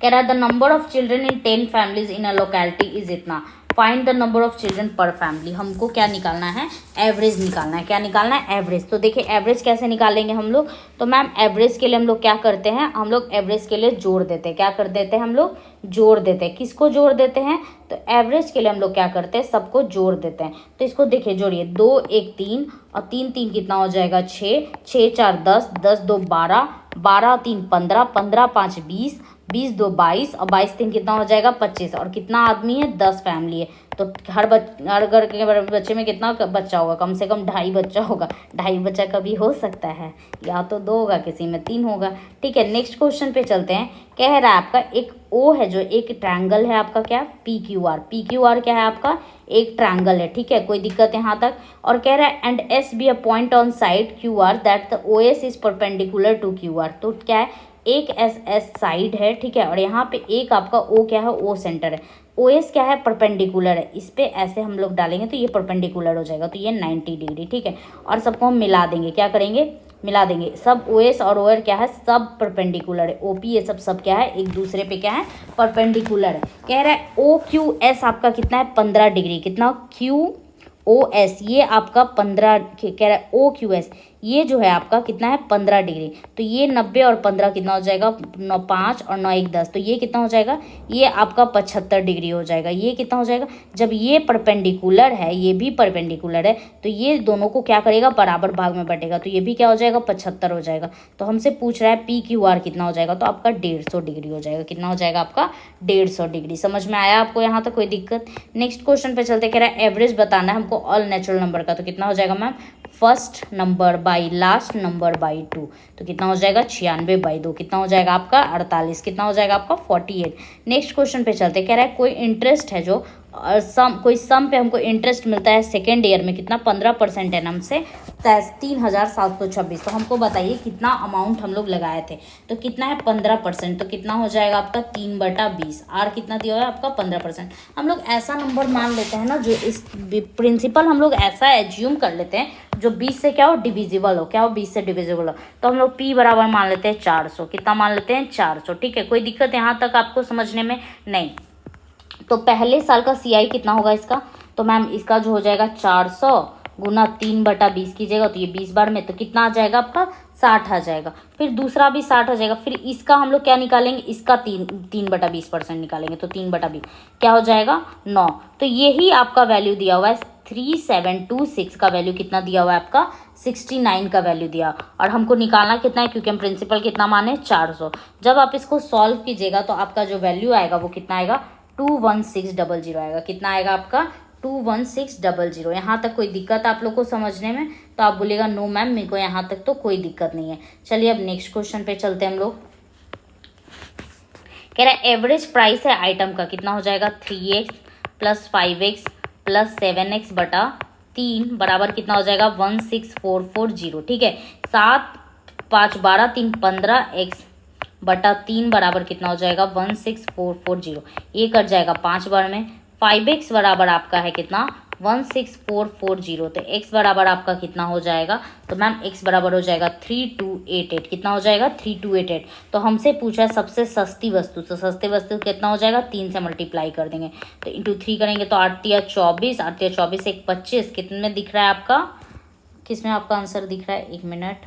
कह रहा है the number of children in 10 families in a locality is इतना, find the number of children per family. हमको क्या निकालना है, एवरेज निकालना है। क्या निकालना है, एवरेज। तो देखिए एवरेज कैसे निकालेंगे हम लोग। तो मैम एवरेज के लिए हम लोग क्या करते हैं, हम लोग एवरेज के लिए जोड़ देते हैं। क्या कर देते हैं, हम लोग जोड़ देते हैं। किसको जोड़ देते हैं, तो एवरेज के लिए हम लोग क्या करते हैं, सबको जोड़ देते हैं। तो इसको देखिए जोड़िए, 2 1 3 और 3 3 कितना हो जाएगा, 6 6 4 10 10 2 12 12 3 15 15 5 20 20 2 22 और 22 3 कितना हो जाएगा, 25। और कितना आदमी है, 10 फैमिली है। तो हर घर के बच्चे में कितना बच्चा होगा, कम से कम 2.5 बच्चा होगा। 2.5 बच्चा कभी हो सकता है, या तो 2 होगा, किसी में 3 होगा। ठीक है, नेक्स्ट क्वेश्चन पे चलते हैं। कह रहा है आपका एक ओ है, जो एक ट्रायंगल है आपका, क्या, PQR। PQR क्या है आपका, एक ट्रायंगल है। ठीक है, कोई दिक्कत यहाँ तक। और कह रहा है and S be a point on side QR that the OS is perpendicular to QR। तो क्या है, एक एस साइड है। ठीक है, और यहाँ पे एक आपका O क्या है, O सेंटर है। OS क्या है, परपेंडिकुलर है। इस पे ऐसे हम लोग डालेंगे तो ये परपेंडिकुलर हो जाएगा, तो ये 90 डिग्री। ठीक है, और सबको हम मिला देंगे। क्या करेंगे, मिला देंगे। सब OS और OR क्या है, सब परपेंडिकुलर है। OP ये सब क्या है, एक दूसरे पे क्या है, परपेंडिकुलर है। कह रहा है OQS आपका कितना है, 15 डिग्री। कितना, QOS ये आपका 15, कह रहा है OQS ये जो है आपका कितना है, 15 डिग्री। तो ये 90 और 15 कितना हो जाएगा, 9 5 और 9 1 10। तो ये कितना हो जाएगा, ये आपका 75 डिग्री हो जाएगा। ये कितना हो जाएगा, जब ये परपेंडिकुलर है, ये भी परपेंडिकुलर है, तो ये दोनों को क्या करेगा, बराबर भाग में बटेगा। तो ये भी क्या हो जाएगा, 75 हो जाएगा। तो हमसे पूछ रहा है PQR कितना हो जाएगा, तो आपका 150 डिग्री हो जाएगा। कितना हो जाएगा आपका, 150 डिग्री। समझ में आया आपको यहाँ तक, कोई दिक्कत। नेक्स्ट क्वेश्चन पे चलते। कह रहा है एवरेज बताना है हमको ऑल नेचुरल नंबर का। तो कितना हो जाएगा ma'am, first number by last number by 2। तो कितना हो जाएगा, 96/2। कितना हो जाएगा आपका, 48। कितना हो जाएगा आपका, 48। नेक्स्ट क्वेश्चन पे चलते। कह रहा है कोई इंटरेस्ट है जो कोई सम पे हमको इंटरेस्ट मिलता है सेकेंड ईयर में, कितना, 15% एनम से 3726। तो हमको बताइए कितना अमाउंट हम लोग लगाए थे। तो कितना है, 15%। तो कितना हो जाएगा आपका, 3/20। आर कितना दिया हुआ है आपका, 15%। हम लोग ऐसा नंबर मान लेते हैं ना, जो इस प्रिंसिपल हम लोग ऐसा एज्यूम कर लेते हैं जो 20 से क्या हो, डिविजिबल हो। क्या हो, 20 से डिविजिबल हो। तो हम लोग P बराबर मान लेते हैं 400। कितना मान लेते हैं, 400। ठीक है, कोई दिक्कत यहाँ तक आपको समझने में नहीं। तो पहले साल का CI कितना होगा इसका, तो मैम इसका जो हो जाएगा 400 गुना 3/20 कीजिएगा, तो ये 20 बार में, तो कितना आ जाएगा आपका, 60 आ जाएगा। फिर दूसरा भी 60 आ जाएगा। फिर इसका हम लोग क्या निकालेंगे, इसका 3/20% निकालेंगे। तो 3/20 क्या हो जाएगा, 9। तो यही आपका वैल्यू दिया हुआ है, 3726 का वैल्यू कितना दिया हुआ है आपका, 69 का वैल्यू दिया। और हमको निकालना कितना है, क्योंकि हम प्रिंसिपल कितना माने, 400। जब आप इसको सॉल्व कीजिएगा तो आपका जो वैल्यू आएगा वो कितना आएगा, 21600 आएगा। कितना आएगा आपका, 21600। यहाँ तक कोई दिक्कत आप लोग को समझने में, तो आप बोलेगा नो मैम मेरे को यहाँ तक तो कोई दिक्कत नहीं है। चलिए अब नेक्स्ट क्वेश्चन पे चलते हैं हम लोग। कह रहा है एवरेज प्राइस है आइटम का, कितना हो जाएगा, 3x + 5x + 7x बटा 3 बराबर कितना हो जाएगा, 16440। ठीक है, 7 5 12 3 15 x बटा 3 बराबर कितना हो जाएगा, 16440। ये कट जाएगा 5 बार में। 5x बराबर आपका है कितना, 16440। तो x बराबर आपका कितना हो जाएगा, तो मैम x बराबर हो जाएगा 3288। कितना हो जाएगा, 3288। तो हमसे पूछा है सबसे सस्ती वस्तु, तो सस्ती वस्तु कितना हो जाएगा, 3 से मल्टीप्लाई कर देंगे। तो इंटू 3 करेंगे तो 8 × 24, 8 × 24 1 25। कितने में दिख रहा है आपका, किस में आपका आंसर दिख रहा है, 1 मिनट,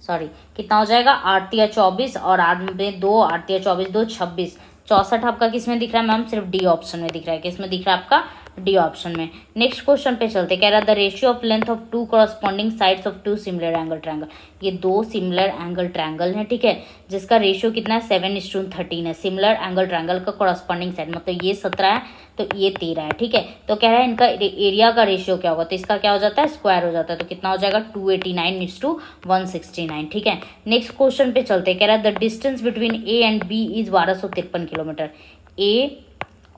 सॉरी, कितना हो जाएगा, 8 × 24 और 8 में 2, 8 × 24 2 26। 64 आपका किस में दिख रहा है मैम, सिर्फ डी ऑप्शन में दिख रहा है। किस में दिख रहा है आपका, डी ऑप्शन में। नेक्स्ट क्वेश्चन पे चलते। कह रहा है the ratio of length of 2 corresponding sides of 2 similar angle triangle. ये 2 सिमिलर एंगल ट्रायंगल है, ठीक है, जिसका रेशियो कितना है, 7:13 है। सिमिलर एंगल ट्रायंगल का कॉरस्पॉन्डिंग साइड मतलब ये 17 है तो ये 13 है, ठीक है। तो कह रहा है इनका एरिया का रेशियो क्या होगा, तो इसका क्या हो जाता है, स्क्वायर हो जाता है। तो कितना हो जाएगा, 289:169, ठीक है। नेक्स्ट क्वेश्चन पे चलते। कह रहा है the distance between A and B is 1253 kilometre. A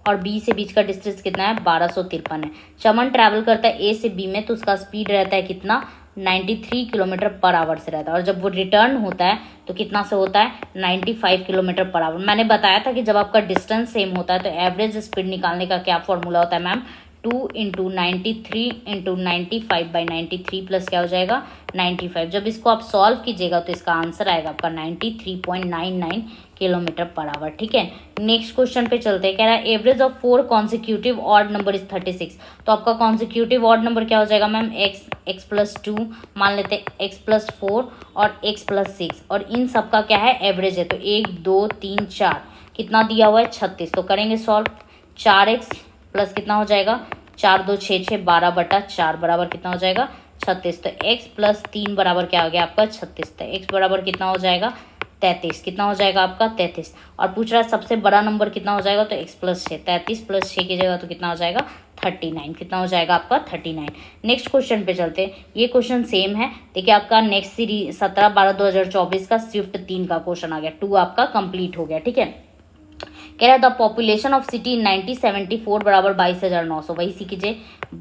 और बी से बीच का डिस्टेंस कितना है, 1253 है। चमन ट्रैवल करता है ए से बी में, तो उसका स्पीड रहता है कितना, 93 किलोमीटर पर आवर से रहता है। और जब वो रिटर्न होता है तो कितना से होता है, 95 किलोमीटर पर आवर। मैंने बताया था कि जब आपका डिस्टेंस सेम होता है तो एवरेज स्पीड निकालने का क्या फॉर्मूला होता है मैम, 2 इंटू 93 इंटू 95/93 प्लस क्या हो जाएगा, 95। जब इसको आप सॉल्व कीजिएगा तो इसका आंसर आएगा आपका 93.99 किलोमीटर पर आवर। ठीक है, नेक्स्ट क्वेश्चन पे चलते हैं। कह रहा है average of 4 consecutive odd number is 36। तो आपका कॉन्सिक्यूटिव ऑड नंबर क्या हो जाएगा मैम, x+2, मान लेते हैं x+4 और x+6, और इन सब का क्या है, एवरेज है। तो 1 2 3 4 कितना दिया हुआ है, 36। तो करेंगे सॉल्व, 4x प्लस कितना हो जाएगा, 4 2 6 6 12/4 बराबर कितना हो जाएगा, 36। तो x+3 बराबर क्या हो गया आपका, 36। तो x बराबर कितना हो जाएगा, 33। कितना हो जाएगा आपका, 33। और पूछ रहा है सबसे बड़ा नंबर कितना हो जाएगा, तो x+6, 33 + 6 की जगह तो कितना हो जाएगा, 39। कितना हो जाएगा आपका, 39। नेक्स्ट क्वेश्चन पे चलते हैं। ये क्वेश्चन सेम है। देखिए आपका नेक्स्ट सीरीज 17/12/2024 का स्विफ्ट 3 का क्वेश्चन आ गया, 2 आपका कंप्लीट हो गया। ठीक है, कह रहा है the population of city in 1974 बराबर 22,900। वही सी कीजिए,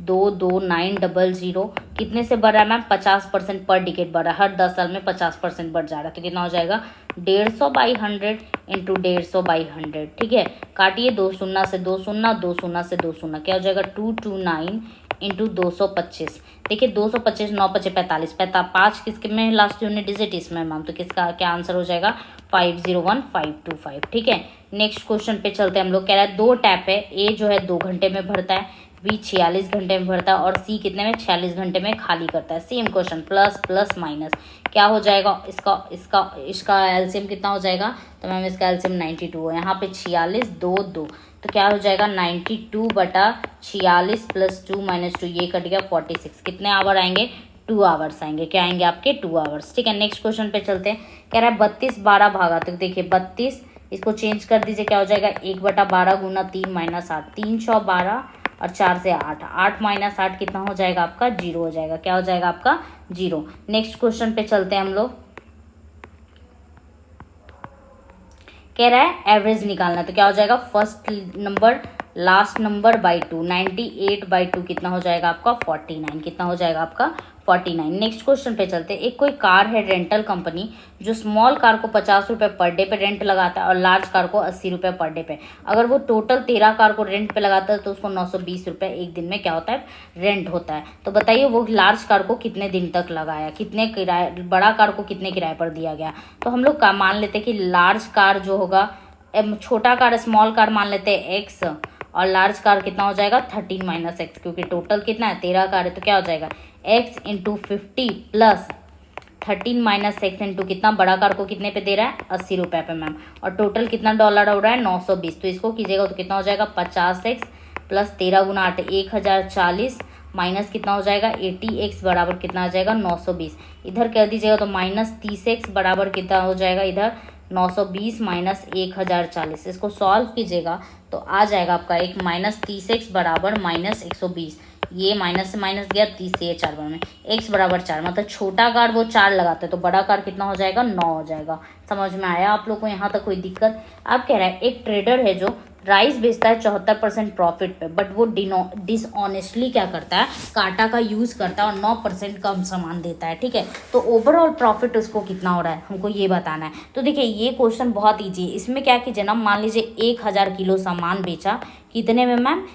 22900 कितने से बढ़ रहा है मैम, 50% पर डिकेट बढ़ रहा है, हर 10 साल में 50% बढ़ जा रहा है। तो कितना हो जाएगा, 150/100 इंटू 150/100। ठीक है, काटिए, 2 शून्य से 2 शून्य, 2 शून्य से 2 शून्य, क्या हो जाएगा, 229 इंटू 225। देखिए 225 9 5 45, 5 किसके में लास्ट यूनिट डिजिट इसमें मैम, तो किसका क्या आंसर हो जाएगा, 501525। ठीक है, नेक्स्ट क्वेश्चन पे चलते हैं हम लोग। कह रहा है 2 टैप है, ए जो है 2 घंटे में भरता है, बी 46 घंटे में भरता है, और सी कितने में, 46 घंटे में खाली करता है। Same question, plus plus minus क्या हो जाएगा, इसका इसका इसका एलसीएम कितना हो जाएगा, तो मैम इसका एलसीएम 92 है। यहाँ पे 46 2 2, तो क्या हो जाएगा, 92/46 + 2 - 2, ये कट गया 46। कितने आवर आएंगे, 2 आवर्स आएंगे। क्या आएंगे आपके, 2 आवर्स। ठीक है, नेक्स्ट क्वेश्चन पे चलते हैं। कह रहा है 32 12 भागा, तो देखिए 32 इसको चेंज कर दीजिए, क्या हो जाएगा, 1/12 गुना 3 - 8, 3 × 12 और 4 से 8, 8 - 8 कितना हो जाएगा आपका, 0 हो जाएगा। क्या हो जाएगा आपका, 0। नेक्स्ट क्वेश्चन पे चलते हैं हम लोग। कह रहा है एवरेज निकालना, तो क्या हो जाएगा, first number last number by 2, 98/2 कितना हो जाएगा आपका, 49। कितना हो जाएगा आपका, 49। नेक्स्ट क्वेश्चन पे चलते हैं। एक कोई कार है रेंटल कंपनी जो स्मॉल कार को 50 रुपये पर डे पे रेंट लगाता है और लार्ज कार को 80 रुपये पर डे पे। अगर वो टोटल 13 कार को रेंट पे लगाता है तो उसको 920 रुपये एक दिन में क्या होता है, रेंट होता है। तो बताइए वो लार्ज कार को कितने दिन तक लगाया, कितने किराए, बड़ा कार को कितने किराए पर दिया गया। तो हम लोग मान लेते हैं कि लार्ज कार जो होगा, छोटा कार स्मॉल कार मान लेते हैं एक्स, और लार्ज कार कितना हो जाएगा, 13 - x, क्योंकि टोटल कितना है, 13 कार है। तो क्या हो जाएगा, x × 50 + 13 - x इंटू कितना, बड़ा कार को कितने पे दे रहा है, 80 रुपये पे मैम, और टोटल कितना डॉलर हो रहा है, 920। तो इसको कीजिएगा तो कितना हो जाएगा, 50x + 13 × 8 1040 माइनस कितना हो जाएगा, 80x बराबर कितना आ जाएगा, 920। इधर कर दीजिएगा तो -30x बराबर कितना हो जाएगा, इधर 920 - 1040। इसको सॉल्व कीजिएगा तो आ जाएगा आपका एक -30x बराबर -120। ये माइनस से माइनस गया, 30 से ये 4 में, x बराबर 4, मतलब छोटा कार वो 4 लगाते हैं तो बड़ा कार कितना हो जाएगा, 9 हो जाएगा। समझ में आया आप लोग को, यहाँ तक कोई दिक्कत। आप कह रहा है एक ट्रेडर है जो राइस बेचता है 74% प्रॉफिट पे, बट वो डिसऑनेस्टली क्या करता है, कांटा का यूज़ करता है और 9% कम सामान देता है। ठीक है, तो ओवरऑल प्रॉफिट उसको कितना हो रहा है, हमको ये बताना है। तो देखिए ये क्वेश्चन बहुत ईजी है। इसमें क्या कीजिए ना, मान लीजिए 1000 किलो सामान बेचा, कितने में मैम,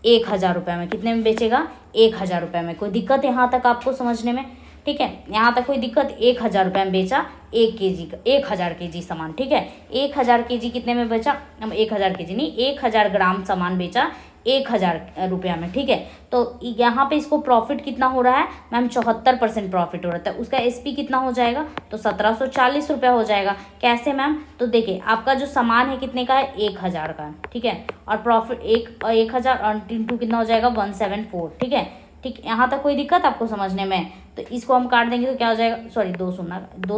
1000 रुपये में। कितने में बेचेगा, 1000 रुपये में। कोई दिक्कत यहाँ तक आपको समझने में, ठीक है, यहाँ तक कोई दिक्कत। 1000 रुपये में बेचा 1 kg का, 1000 kg सामान। ठीक है, 1000 kg कितने में बेचा, 1000 kg नहीं, 1000 ग्राम सामान बेचा 1000 रुपया में। ठीक है, तो यहाँ पे इसको प्रॉफिट कितना हो रहा है मैम, 74% प्रॉफिट हो रहा है। उसका एसपी कितना हो जाएगा, तो 1740 रुपया हो जाएगा। कैसे मैम, तो देखिए आपका जो सामान है कितने का है, 1000 का। ठीक है, और प्रॉफिट 1000 इंटू कितना हो जाएगा, 174। ठीक है, ठीक, यहाँ तक कोई दिक्कत आपको समझने में। तो इसको हम काट देंगे तो क्या हो जाएगा, सॉरी 2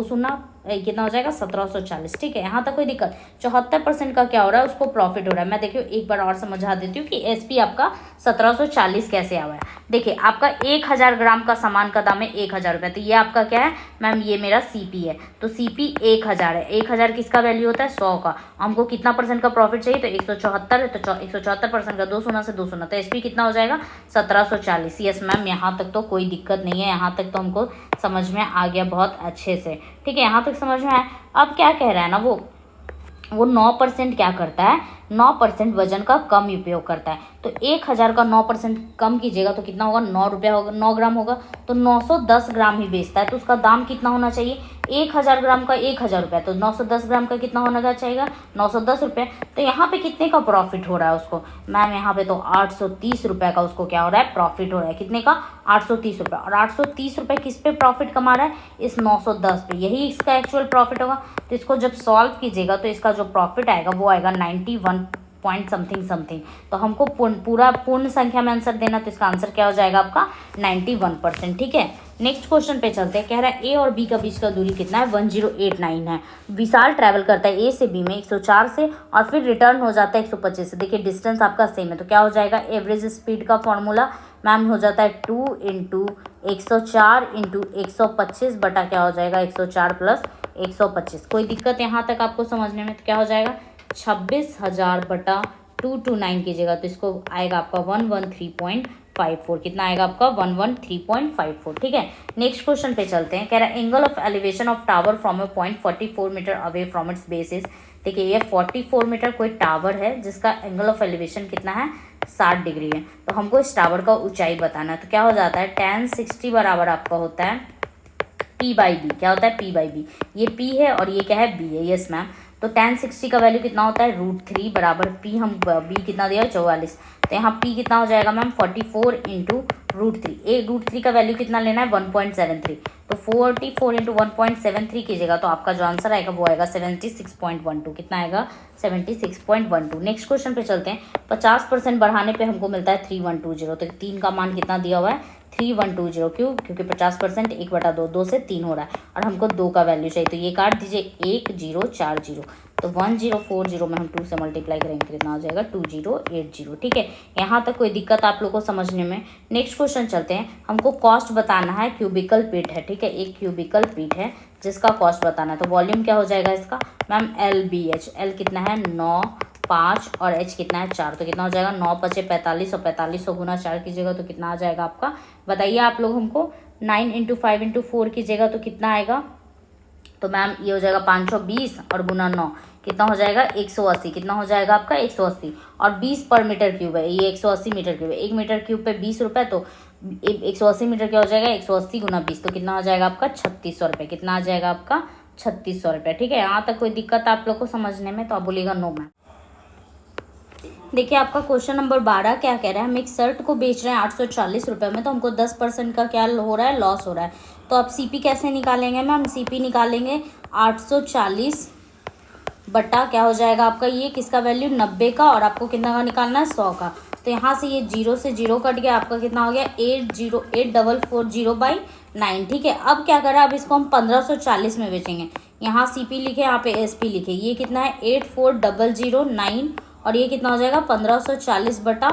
शून्य कितना हो जाएगा 1740। ठीक है, यहाँ तक कोई दिक्कत। 74% का क्या हो रहा है, उसको प्रॉफिट हो रहा है। मैं देखिए एक बार और समझा देती हूँ कि एसपी आपका 1740 कैसे आया है। देखिए आपका 1000 ग्राम का सामान का दाम है 1000 रुपये, तो ये आपका क्या है मैम, ये मेरा सीपी है। तो सीपी 1000 है। 1000 किसका वैल्यू होता है 100 का। हमको कितना परसेंट का प्रॉफिट चाहिए, तो 174 है, तो 174% का 2 शून्य से 2 शून्य, तो एसपी कितना हो जाएगा 1740। यस मैम, यहाँ तक तो कोई दिक्कत नहीं है, यहाँ तक तो हमको समझ में आ गया बहुत अच्छे से। ठीक है, यहाँ तक समझ में आया। अब क्या कह रहा है ना, वो 9% क्या करता है, 9% वजन का कम उपयोग करता है। तो 1000 का 9% कम कीजिएगा तो कितना होगा, 9 रुपया होगा, 9 ग्राम होगा। तो 910 ग्राम ही बेचता है, तो उसका दाम कितना होना चाहिए, 1000 ग्राम का 1000 रुपया, तो 910 ग्राम का कितना होना चाहिए 910 रुपये। तो यहाँ पे कितने का प्रॉफिट हो रहा है उसको मैम, यहाँ पे तो 830 रुपये का उसको क्या हो रहा है, प्रॉफिट हो रहा है। कितने का, 830 रुपये। और 830 रुपये किस पे प्रॉफिट कमा रहा है, इस 910 पे, यही इसका एक्चुअल प्रॉफिट होगा। तो इसको जब सॉल्व कीजिएगा तो इसका जो प्रॉफिट आएगा वो आएगा 91 पॉइंट समथिंग। तो हमको पूर्ण संख्या में आंसर देना, तो इसका आंसर क्या हो जाएगा आपका 91%। ठीक है, नेक्स्ट क्वेश्चन पे चलते हैं। कह रहा है ए और बी का बीच का दूरी कितना है, 1089 है। विशाल ट्रैवल करता है ए से बी में 104 से और फिर रिटर्न हो जाता है 125 से। देखिए डिस्टेंस आपका सेम है, तो क्या हो जाएगा, एवरेज स्पीड का फॉर्मूला मैम हो जाता है 2 × 104 × 125 बटा क्या हो जाएगा 104 + 125। कोई दिक्कत यहाँ तक आपको समझने में, तो क्या हो जाएगा 26,000 बटा 229 कीजिएगा तो इसको आएगा आपका 113.54। कितना आएगा आपका 113.54। ठीक है, नेक्स्ट क्वेश्चन पे चलते हैं। कह रहा है angle of elevation of tower from a point 44 metre away from its basis. देखिए ये 44 मीटर कोई टावर है जिसका एंगल ऑफ एलिवेशन कितना है 60 डिग्री है। तो हमको इस टावर का ऊंचाई बताना है, तो क्या हो जाता है tan 60 बराबर आपका होता है P/B। क्या होता है P/B, ये P है और ये क्या है B है। यस मैम, तो tan 60 का वैल्यू कितना होता है √3 बराबर P, हम B कितना दिया 44, तो यहाँ P कितना हो जाएगा मैम 44 × √3। √3 का वैल्यू कितना लेना है 1.73, तो 44 × 1.73 कीजिएगा तो आपका जो आंसर आएगा वो आएगा 76.12। कितना आएगा 76.12। नेक्स्ट क्वेश्चन पे चलते हैं। 50% बढ़ाने पे हमको मिलता है 3120, तो 3 का मान कितना दिया हुआ है 3120। क्यों, क्योंकि 50% 1/2, 2 से 3 हो रहा है और हमको 2 का वैल्यू चाहिए, तो ये काट दीजिए 1040, तो 1040 में हम 2 से मल्टीप्लाई करेंगे कितना हो जाएगा 2080। ठीक है, यहाँ तक कोई दिक्कत आप लोग को समझने में। नेक्स्ट क्वेश्चन चलते हैं। हमको कॉस्ट बताना है, क्यूबिकल फीट है। ठीक है, एक क्यूबिकल फीट है जिसका कॉस्ट बताना है, तो वॉल्यूम क्या हो जाएगा इसका मैम LBH। L कितना है 9, 5 और H कितना है 4, तो कितना हो जाएगा 9 × 5 = 45 और 45 को गुना 4 कीजिएगा तो कितना आ जाएगा आपका, बताइए आप लोग हमको। 9 × 5 × 4 कीजिएगा तो कितना आएगा, तो मैम ये हो जाएगा 520 और गुना 9 कितना हो जाएगा 180। कितना हो जाएगा आपका 180 और 20 पर मीटर क्यूब है, ये 180 मीटर क्यूब है। 1 मीटर क्यूब पे 20 रुपये, तो 180 मीटर क्या हो जाएगा 180 × 20, तो कितना हो जाएगा आपका 3600 रुपये। कितना आ जाएगा आपका 3600 रुपये। ठीक है, यहाँ तक कोई दिक्कत आप लोग को समझने में, तो आप बोलिएगा नो मैम। देखिए आपका क्वेश्चन नंबर 12 क्या कह रहा है, हम एक शर्ट को बेच रहे हैं 840 रुपये में, तो हमको 10% का क्या हो रहा है, लॉस हो रहा है। तो आप सीपी कैसे निकालेंगे मैम, सीपी निकालेंगे 840 बटा क्या हो जाएगा आपका, ये किसका वैल्यू 90 का, और आपको कितना का निकालना है 100 का। तो यहाँ से ये 0 से 0 कट गया, आपका कितना हो गया 80440/9। ठीक है, अब क्या करें, अब इसको हम 1540 में बेचेंगे। यहाँ सीपी लिखे, यहाँ पे एसपी लिखे, ये कितना है 84009 और ये कितना हो जाएगा 1540 बटा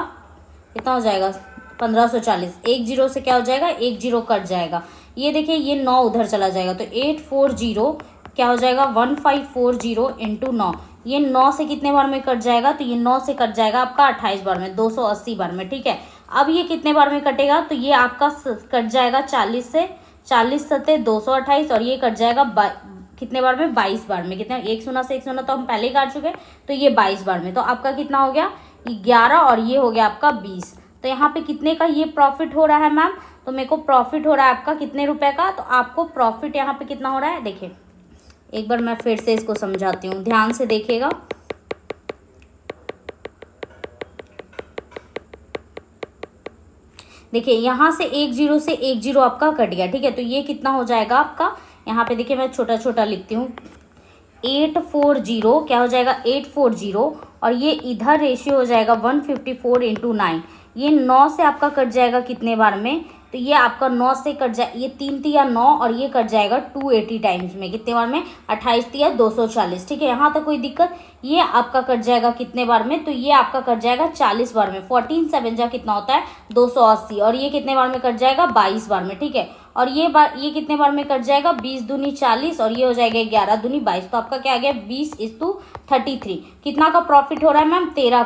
कितना हो जाएगा 1540। 1 0 से क्या हो जाएगा 1 0 कट जाएगा। ये देखिए ये 9 उधर चला जाएगा, तो 840 क्या हो जाएगा 1540 × 9। ये 9 से कितने बार में कट जाएगा, तो ये 9 से कट जाएगा आपका 28 बार में, 280 बार में। ठीक है, अब ये कितने बार में कटेगा, तो ये आपका कट जाएगा 40 से, 40 सत्ते 228 और ये कट जाएगा कितने बार में 22 बार में। कितने, 1 शून्य से 1 शून्य तो हम पहले ही काट चुके, तो ये 22 बार में। तो आपका कितना हो गया 11 और ये हो गया आपका 20। तो यहाँ पे कितने का ये प्रॉफिट हो रहा है मैम, तो मेरे को प्रॉफिट हो रहा है आपका कितने रुपए का, तो आपको प्रॉफिट यहाँ पे कितना हो रहा है, देखिए एक बार मैं फिर से इसको समझाती हूँ, ध्यान से देखिएगा। देखिए यहाँ से 1 0 से 1 0 आपका कट गया। ठीक है, तो ये कितना हो जाएगा आपका, यहाँ पे देखिए मैं छोटा छोटा लिखती हूँ, 840 क्या हो जाएगा 840 और ये इधर रेशियो हो जाएगा 154 × 9। ये 9 से आपका कट जाएगा कितने बार में, तो तो ये आपका 9 से कट जाए, ये 3 तिया 9 और ये कट जाएगा 280 टाइम्स में, कितने बार में 28 तिया 240। ठीक है, यहाँ तक कोई दिक्कत। ये आपका कट जाएगा कितने बार में, तो ये आपका कट जाएगा 40 बार में। 14 7 जा कितना होता है 280, और ये कितने बार में कट जाएगा 22 बार में। ठीक है, और ये कितने बार में कट जाएगा 20 दूनी 40 और ये हो जाएगा 11 दूनी 22। तो आपका क्या आ गया 20:33। कितना का प्रॉफिट हो रहा है मैम 13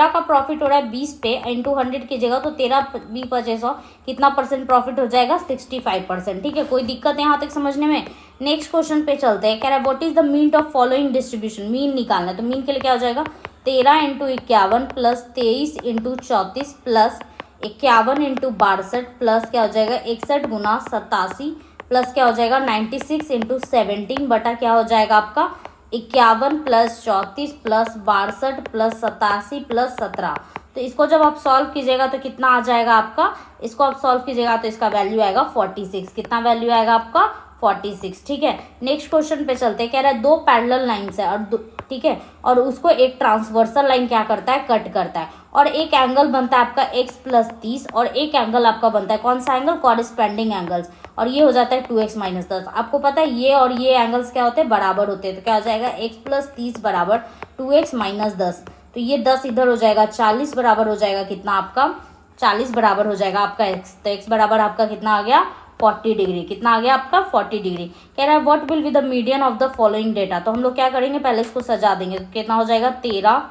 का प्रॉफिट हो रहा है 20 पे इंटू 100 की जगह, तो 13 20 25 कितना परसेंट प्रॉफिट हो जाएगा 65%। ठीक है, कोई दिक्कत है यहाँ तक समझने में। नेक्स्ट क्वेश्चन पे चलते हैं। कह रहा है what is the mean of following distribution. Mean निकालना है, तो मीन के लिए क्या हो जाएगा 13 × 51 प्लस 23 × 34 प्लस 51 × 62 प्लस क्या हो जाएगा 61 × 87 प्लस क्या हो जाएगा 96 × 17 बटा क्या हो जाएगा आपका 51 प्लस 34 प्लस 62 प्लस 87 प्लस 17। तो इसको जब आप सॉल्व कीजिएगा तो कितना आ जाएगा आपका, इसको आप सॉल्व कीजिएगा तो इसका वैल्यू आएगा 46। कितना वैल्यू आएगा आपका 46। ठीक है, नेक्स्ट क्वेश्चन पे चलते हैं। कह रहा है दो पैरेलल लाइन्स है और ठीक है, और उसको एक ट्रांसवर्सल लाइन क्या करता है कट करता है, और एक एंगल बनता है आपका x + 30 और एक एंगल आपका बनता है कौन सा एंगल कॉरेस्पेंडिंग एंगल्स, और ये हो जाता है 2x - 10। आपको पता है ये और ये एंगल्स क्या होते हैं बराबर होते हैं, तो क्या हो जाएगा x + 30 बराबर 2x - 10। तो ये 10 इधर हो जाएगा 40 बराबर हो जाएगा कितना आपका 40 बराबर हो जाएगा आपका x। तो x बराबर आपका कितना आ गया 40 डिग्री। कितना आ गया आपका 40 डिग्री। कह रहा है what will be the median of the following data. तो हम लोग क्या करेंगे पहले इसको सजा देंगे, तो कितना हो जाएगा 13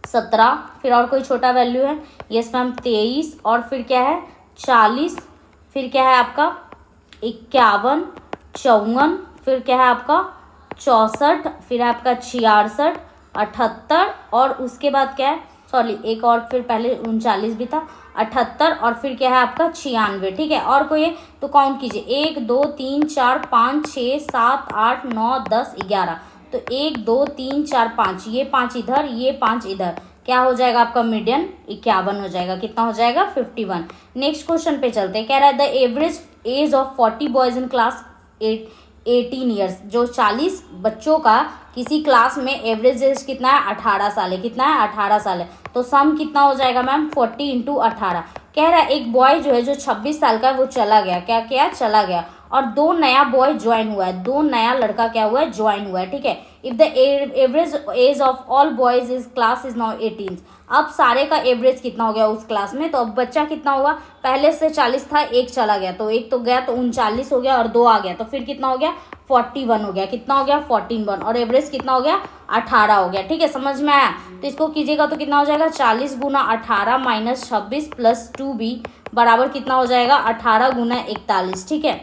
17, फिर और कोई छोटा वैल्यू है यस मैम 23, और फिर क्या है 40, फिर क्या है आपका 51 54, फिर क्या है आपका 64, फिर है आपका 66 78, और उसके बाद क्या है सॉरी एक और फिर पहले 39 भी था 78, और फिर क्या है आपका 96। ठीक है, और कोई है तो काउंट कीजिए 1 2 3 4 5 6 7 8 9 10 11। तो 1 2 3 4 5, ये 5 इधर ये 5 इधर, क्या हो जाएगा आपका मीडियन 51 हो जाएगा। कितना हो जाएगा 51। नेक्स्ट क्वेश्चन पे चलते हैं। कह रहा है the average age of 40 boys in class 18 years. जो 40 बच्चों का किसी क्लास में एवरेज एज कितना है 18 साल है। कितना है 18 साल है, तो सम कितना हो जाएगा मैम 40 × 18। कह रहा है एक बॉय जो है जो 26 साल का है वो चला गया, क्या क्या चला गया, और 2 नया बॉय ज्वाइन हुआ है, 2 नया लड़का क्या हुआ है ज्वाइन हुआ है। ठीक है, if the average age of all boys is class is now 18। अब सारे का एवरेज कितना हो गया उस क्लास में, तो अब बच्चा कितना होगा पहले से 40 था एक चला गया, तो एक तो गया तो 39 हो गया और 2 आ गया, तो फिर कितना हो गया 41 हो गया। कितना हो गया 41, और एवरेज कितना हो गया 18 हो गया। ठीक है, समझ में आया। तो इसको कीजिएगा तो कितना हो जाएगा 40 × 18 - 26 + 2b बराबर कितना हो जाएगा 18 × 41। ठीक है,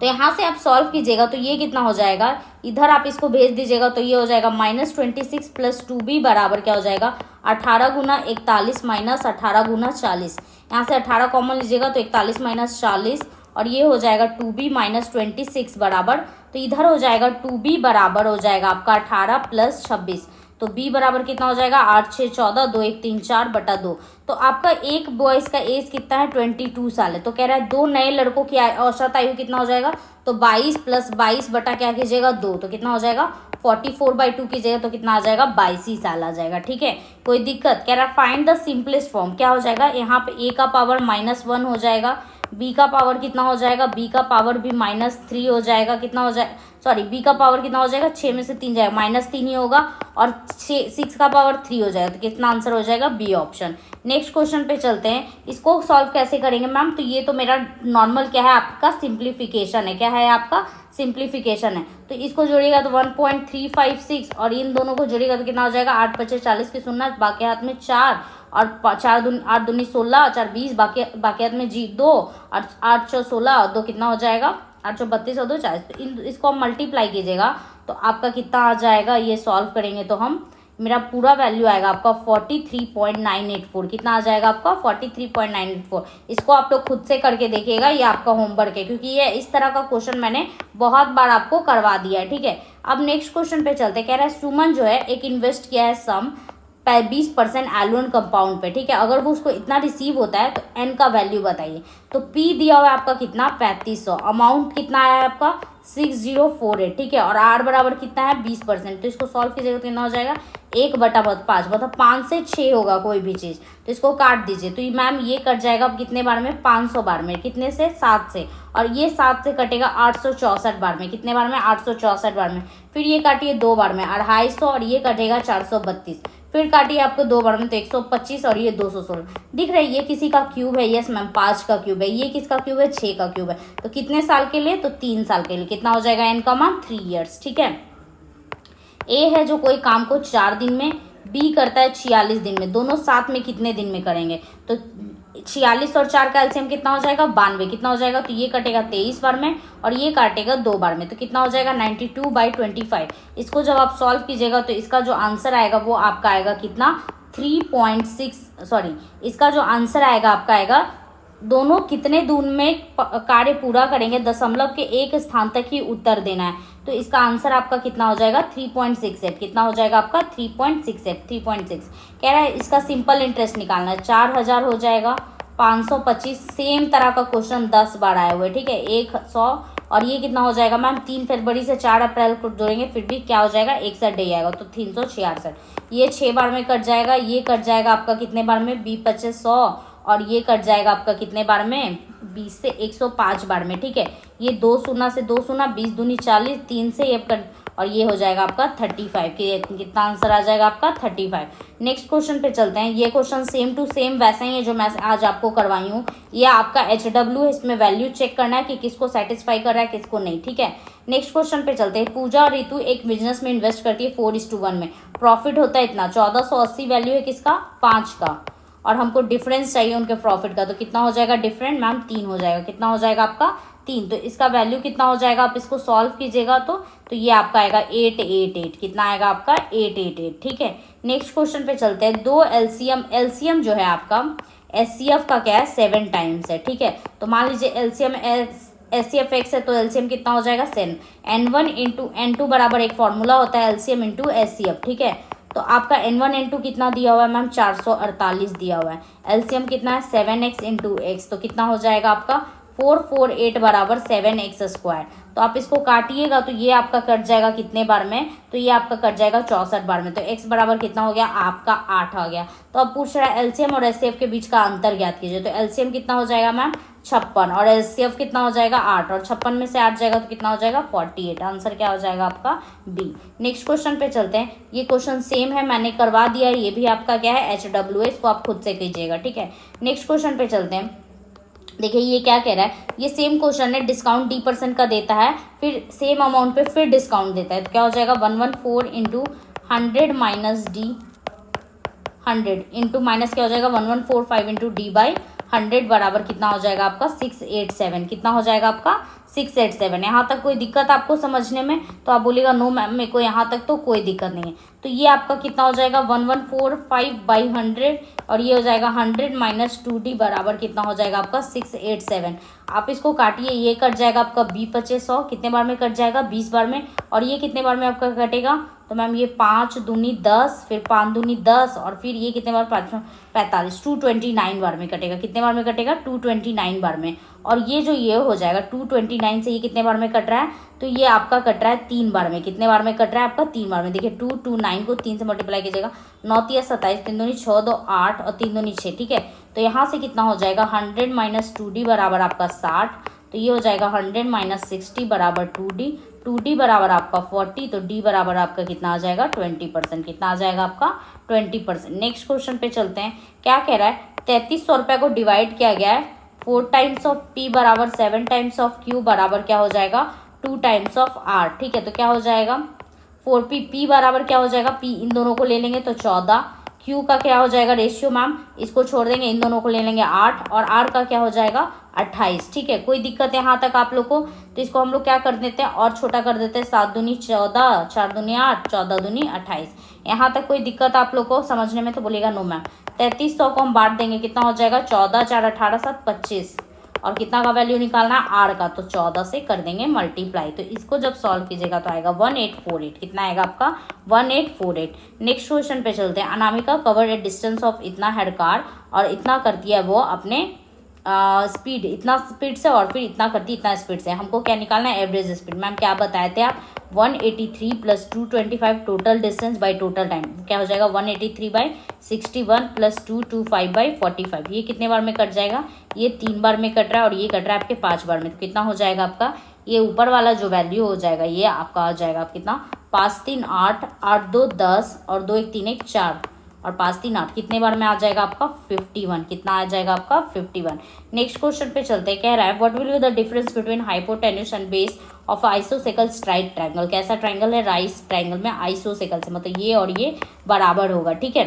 तो यहाँ से आप सॉल्व कीजिएगा तो ये कितना हो जाएगा, इधर आप इसको भेज दीजिएगा तो ये हो जाएगा -26 + 2b बराबर क्या हो जाएगा 18 × 41 - 18 × 40। यहाँ से 18 कॉमन लीजिएगा तो 41 - 40, और ये हो जाएगा 2b - 26 बराबर, तो इधर हो जाएगा 2b बराबर हो जाएगा आपका 18 + 26। तो b बराबर कितना हो जाएगा 8 6 14 2 1 3 4 बटा 2। तो आपका एक बॉयज़ का एज कितना है 22 साल है, तो कह रहा है 2 नए लड़कों की औसत आयु कितना हो जाएगा, तो 22 + 22 बटा क्या कीजिएगा 2, तो कितना हो जाएगा 44/2 कीजिएगा तो कितना आ जाएगा 22 ही साल आ जाएगा। ठीक है, कोई दिक्कत। कह रहा है फाइंड द सिंपलेस्ट फॉर्म। क्या हो जाएगा यहाँ पे a का पावर -1 हो जाएगा, b का पावर कितना हो जाएगा b का पावर भी -3 हो जाएगा। कितना हो जाए सॉरी b का पावर कितना हो जाएगा 6 में से 3 जाएगा -3 ही होगा, और 6 का पावर 3 हो जाएगा, तो कितना आंसर हो जाएगा बी ऑप्शन। नेक्स्ट क्वेश्चन पे चलते हैं। इसको सॉल्व कैसे करेंगे मैम, तो ये तो मेरा नॉर्मल क्या है आपका सिंप्लीफिकेशन है, क्या है आपका सिंप्लीफिकेशन है। तो इसको जोड़िएगा तो 1.356, और इन दोनों को जोड़िएगा तो कितना हो जाएगा 8 × 5 = 40 की 0, बाकी हाथ में 4, और 4 दूनी 8 दूनी 16, 4 20, बाकी हाथ में 2, और 8 6 16 और 2 कितना हो जाएगा 8 6 32 और 2 40। तो इसको आप मल्टीप्लाई कीजिएगा तो आपका कितना आ जाएगा, ये सॉल्व करेंगे तो हम मेरा पूरा वैल्यू आएगा आपका 43.984। कितना आ जाएगा आपका 43.984। इसको आप लोग खुद से करके देखिएगा, ये आपका होमवर्क है, क्योंकि ये इस तरह का क्वेश्चन मैंने बहुत बार आपको करवा दिया है। ठीक है, अब नेक्स्ट क्वेश्चन पे चलते। कह रहा है सुमन जो है एक इन्वेस्ट किया है सम 20% एलुअन कंपाउंड पे। ठीक है, अगर वो उसको इतना रिसीव होता है तो एन का वैल्यू बताइए। तो पी दिया हुआ है आपका कितना 3500, अमाउंट कितना आया है आपका 6048, ठीक है। और r बराबर कितना है 20%, तो इसको सॉल्व कीजिएगा तो कितना हो जाएगा 1/5, मतलब 5 से 6 होगा कोई भी चीज़, तो इसको काट दीजिए। तो मैम ये कट जाएगा अब कितने बार में 500 बार में, कितने से 7 से, और ये 7 से कटेगा 864 बार में, कितने बार में 864 बार में। फिर ये काटिए 2 बार में 250, और ये कटेगा 432, फिर काटिए आपको 2 बार में तो 125, और ये 216। दिख रहा है ये किसी का क्यूब है, यस मैम 5 का क्यूब है। ये किसका क्यूब है 6 का क्यूब है। तो कितने साल के लिए, तो 3 साल के लिए। कितना हो जाएगा एन का मान 3 ईयर्स, ठीक है। ए है जो कोई काम को 4 दिन में, बी करता है 46 दिन में, दोनों साथ में कितने दिन में करेंगे। तो 46 और 4 का एलसीएम कितना हो जाएगा 92, कितना हो जाएगा, तो ये कटेगा 23 बार में और ये काटेगा 2 बार में, तो कितना हो जाएगा 92/25। इसको जब आप सॉल्व कीजिएगा तो इसका जो आंसर आएगा वो आपका आएगा कितना 3.6, सॉरी इसका जो आंसर आएगा आपका आएगा, दोनों कितने दूर में कार्य पूरा करेंगे, दशमलव के एक स्थान तक ही उत्तर देना है। तो इसका आंसर आपका कितना हो जाएगा 3.68, कितना हो जाएगा आपका 3.6 कह रहा है। इसका सिंपल इंटरेस्ट निकालना है, 4000 हो जाएगा 525, सेम तरह का क्वेश्चन 10 बार आए हुए, ठीक है 100, और ये कितना हो जाएगा मैम 3 फरवरी से 4 अप्रैल को जोड़ेंगे फिर भी क्या हो जाएगा 61 डे आएगा, तो 366। ये 6 बार में कट जाएगा, ये कट जाएगा आपका कितने बार में 20/25 और ये कट जाएगा आपका कितने बार में 20 से 105 बार में, ठीक है। ये 2 शून्य से 2 शून्य, 20 दूनी 40, 3 से ये कट, और ये हो जाएगा आपका 35, कितना आंसर आ जाएगा आपका 35। नेक्स्ट क्वेश्चन पे चलते हैं। ये क्वेश्चन सेम टू सेम वैसा ही है जो मैं आज आपको करवाई हूँ। ये आपका HW है, इसमें वैल्यू चेक करना है कि किसको सेटिस्फाई कर रहा है किसको नहीं, ठीक है। नेक्स्ट क्वेश्चन पे चलते हैं। पूजा और रितु एक बिजनेस में इन्वेस्ट करती है 4:1 में, प्रॉफिट होता है इतना, 1480 वैल्यू है किसका 5 का, और हमको डिफरेंस चाहिए उनके प्रॉफिट का, तो कितना हो जाएगा डिफरेंट मैम 3 हो जाएगा, कितना हो जाएगा आपका 3। तो इसका वैल्यू कितना हो जाएगा, आप इसको सॉल्व कीजिएगा तो ये आपका आएगा 888, कितना आएगा आपका 888, ठीक है। नेक्स्ट क्वेश्चन पे चलते हैं। दो एलसीएम जो है आपका एचसीएफ का क्या है 7 टाइम्स है, ठीक है। तो मान लीजिए एलसीएम एचसीएफ एक्स है तो एलसीएम कितना हो जाएगा 7, N1 इंटू N2 बराबर एक फॉर्मूला होता है एलसीएम इंटू एचसीएफ, ठीक है। तो आपका N1 N2 कितना दिया हुआ है मैम 448 दिया हुआ है, एलसीएम कितना है 7x इंटू एक्स, तो कितना हो जाएगा आपका 448 बराबर 7x²। तो आप इसको काटिएगा तो ये आपका कट जाएगा कितने बार में, तो ये आपका कट जाएगा 64 बार में, तो x बराबर कितना हो गया आपका 8 आ गया। तो अब पूछ रहा है एलसीएम और एचसीएफ के बीच का अंतर ज्ञात कीजिए। तो एलसीएम कितना हो जाएगा मैम 56 और एचसीएफ कितना हो जाएगा 8, और 56 में से 8 जाएगा तो कितना हो जाएगा 48। आंसर क्या हो जाएगा आपका बी। नेक्स्ट क्वेश्चन पे चलते हैं। ये क्वेश्चन सेम है, मैंने करवा दिया, ये भी आपका क्या है HW है, इसको आप खुद से कीजिएगा, ठीक है। नेक्स्ट क्वेश्चन पे चलते हैं। देखिए ये क्या कह रहा है, ये सेम क्वेश्चन है, डिस्काउंट D% का देता है, फिर सेम अमाउंट पे फिर डिस्काउंट देता है, तो क्या हो जाएगा 114 into 100 minus D 100 into minus क्या हो जाएगा 1145 इंटू D/100 बराबर कितना हो जाएगा आपका 687, कितना हो जाएगा आपका 687। यहाँ तक कोई दिक्कत आपको समझने में, तो आप बोलिएगा नो मैम मेरे को यहाँ तक तो कोई दिक्कत नहीं है। तो ये आपका कितना हो जाएगा 1145/100 और ये हो जाएगा 100 माइनस 2D बराबर कितना हो जाएगा आपका 687। आप इसको काटिए, ये कट जाएगा आपका 20/100, कितने बार में कट जाएगा 20 बार में, और ये कितने बार में आपका कटेगा, तो मैम ये 5 दूनी 10, फिर 5 दूनी 10, और फिर ये कितने बार 45 229 बार में कटेगा, कितने बार में कटेगा 229 बार में। और ये जो ये हो जाएगा 229 से ये कितने बार में कट रहा है, तो ये आपका कट रहा है 3 बार में, कितने बार में कट रहा है आपका 3 बार में। देखिए 229 को 3 से मल्टीप्लाई कीजिएगा, 9 × 27, 3 दूनी 6, 2 8 और 3 दूनी 6, ठीक है। तो यहाँ से कितना हो जाएगा 100 माइनस 2D बराबर आपका 60, तो ये हो जाएगा 100 माइनस 60 बराबर 2D, 2D बराबर आपका 40, तो D बराबर आपका कितना आ जाएगा 20%, कितना आ जाएगा आपका 20%। नेक्स्ट क्वेश्चन पे चलते हैं। क्या कह रहा है 3300 रुपये को डिवाइड किया गया है 4 टाइम्स ऑफ P बराबर 7 टाइम्स ऑफ Q बराबर क्या हो जाएगा 2 टाइम्स ऑफ R, ठीक है। तो क्या हो जाएगा 4P बराबर क्या हो जाएगा, P इन दोनों को ले लेंगे तो 14, Q का क्या हो जाएगा रेशियो मैम, इसको छोड़ देंगे, इन दोनों को ले लेंगे 8, और R का क्या हो जाएगा 28, ठीक है। कोई दिक्कत है यहाँ तक आप लोग को, तो इसको हम लोग क्या कर देते हैं और छोटा कर देते हैं, 7 दूनी 14, 4 दूनी 8, 14 दूनी 28। यहाँ तक कोई दिक्कत आप लोग को समझने में, तो बोलेगा नो मैम। 3300 को हम बांट देंगे, कितना हो जाएगा 14 4 18 7 25, और कितना का वैल्यू निकालना है R का, तो 14 से कर देंगे मल्टीप्लाई। तो इसको जब सॉल्व कीजिएगा तो आएगा 1848, कितना आएगा आपका 1848। नेक्स्ट क्वेश्चन पे चलते हैं। Anamika cover A distance of इतना हेड कार, और इतना करती है वो अपने स्पीड इतना स्पीड से और फिर इतना करती इतना स्पीड से, हमको क्या निकालना है, एवरेज स्पीड। मैम क्या बताए थे आप, 183 + 225 total distance by total time, क्या हो जाएगा 183/61 + 225/45। ये कितने बार में कट जाएगा, ये 3 बार में कट रहा है और ये कट रहा है आपके 5 बार में, तो कितना हो जाएगा आपका, ये ऊपर वाला जो वैल्यू हो जाएगा ये आपका आ जाएगा आप कितना, 5 3 8, 8 2 10 और 2 1 3 1 4 और 5 3 8, कितने बार में आ जाएगा आपका 51, कितना आ जाएगा आपका 51। नेक्स्ट क्वेश्चन पे चलते हैं, कह रहा है what will be the difference between hypotenuse and base of isosceles right triangle. कैसा ट्रायंगल है, राइट ट्रायंगल में आइसोसेकल से, मतलब ये और ये बराबर होगा, ठीक है।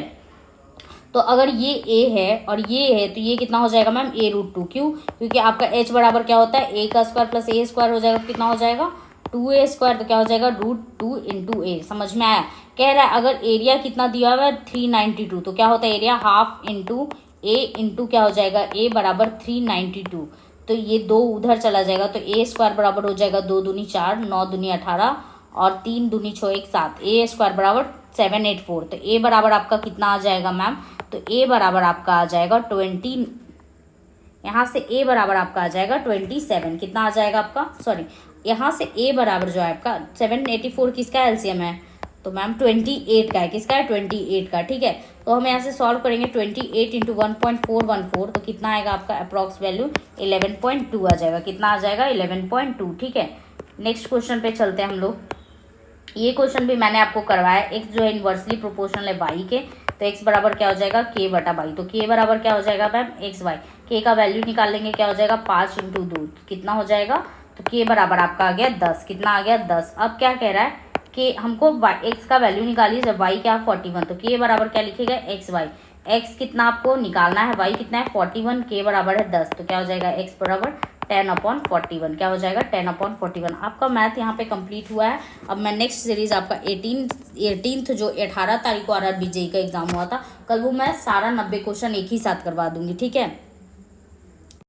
तो अगर ये a है और ये है तो ये कितना हो जाएगा मैम a√2, क्यों, क्योंकि आपका h बराबर क्या होता है a² + a² हो जाएगा, तो कितना हो जाएगा 2a², तो क्या हो जाएगा √2 × a। समझ में आया। कह रहा है अगर एरिया कितना दिया हुआ है 392, तो क्या होता है area half into a into क्या हो जाएगा a बराबर 392, तो ये 2 उधर चला जाएगा, तो a² बराबर हो जाएगा 2 दूनी 4, 9 दूनी 18 और 3 दूनी 6 1 7, a² बराबर 784। तो a बराबर आपका कितना आ जाएगा मैम, तो a बराबर आपका आ जाएगा 20, यहाँ से a बराबर आपका आ जाएगा 27, कितना आ जाएगा आपका, सॉरी यहाँ से a बराबर जो है आपका 784 किसका एलसीएम है, तो मैम 28 का है, किसका है 28 का, ठीक है। तो हम यहाँ से सॉल्व करेंगे 28 × 1.414, तो कितना आएगा आपका अप्रॉक्स वैल्यू 11.2 आ जाएगा, कितना आ जाएगा 11.2, ठीक है। नेक्स्ट क्वेश्चन पे चलते हैं हम लोग। ये क्वेश्चन भी मैंने आपको करवाया, x जो है इन्वर्सली प्रोपोर्शनल है y के, तो x बराबर क्या हो जाएगा k/y, तो k बराबर क्या हो जाएगा मैम xy, k का वैल्यू निकाल लेंगे, क्या हो जाएगा 5 × 2, कितना हो जाएगा, तो k बराबर आपका आ गया 10, कितना आ गया 10। अब क्या कह रहा है कि हमको x का वैल्यू निकालिए, जब y क्या 41, तो k बराबर क्या लिखेगा xy, x कितना आपको निकालना है, y कितना है 41, k बराबर है 10, तो क्या हो जाएगा x बराबर 10/41, क्या हो जाएगा 10/41। आपका मैथ यहाँ पे कंप्लीट हुआ है। अब मैं नेक्स्ट सीरीज आपका 18th जो 18 तारीख को RRB JEE का एग्जाम हुआ था, कल वो मैं सारा 90 क्वेश्चन एक ही साथ करवा दूंगी, ठीक है।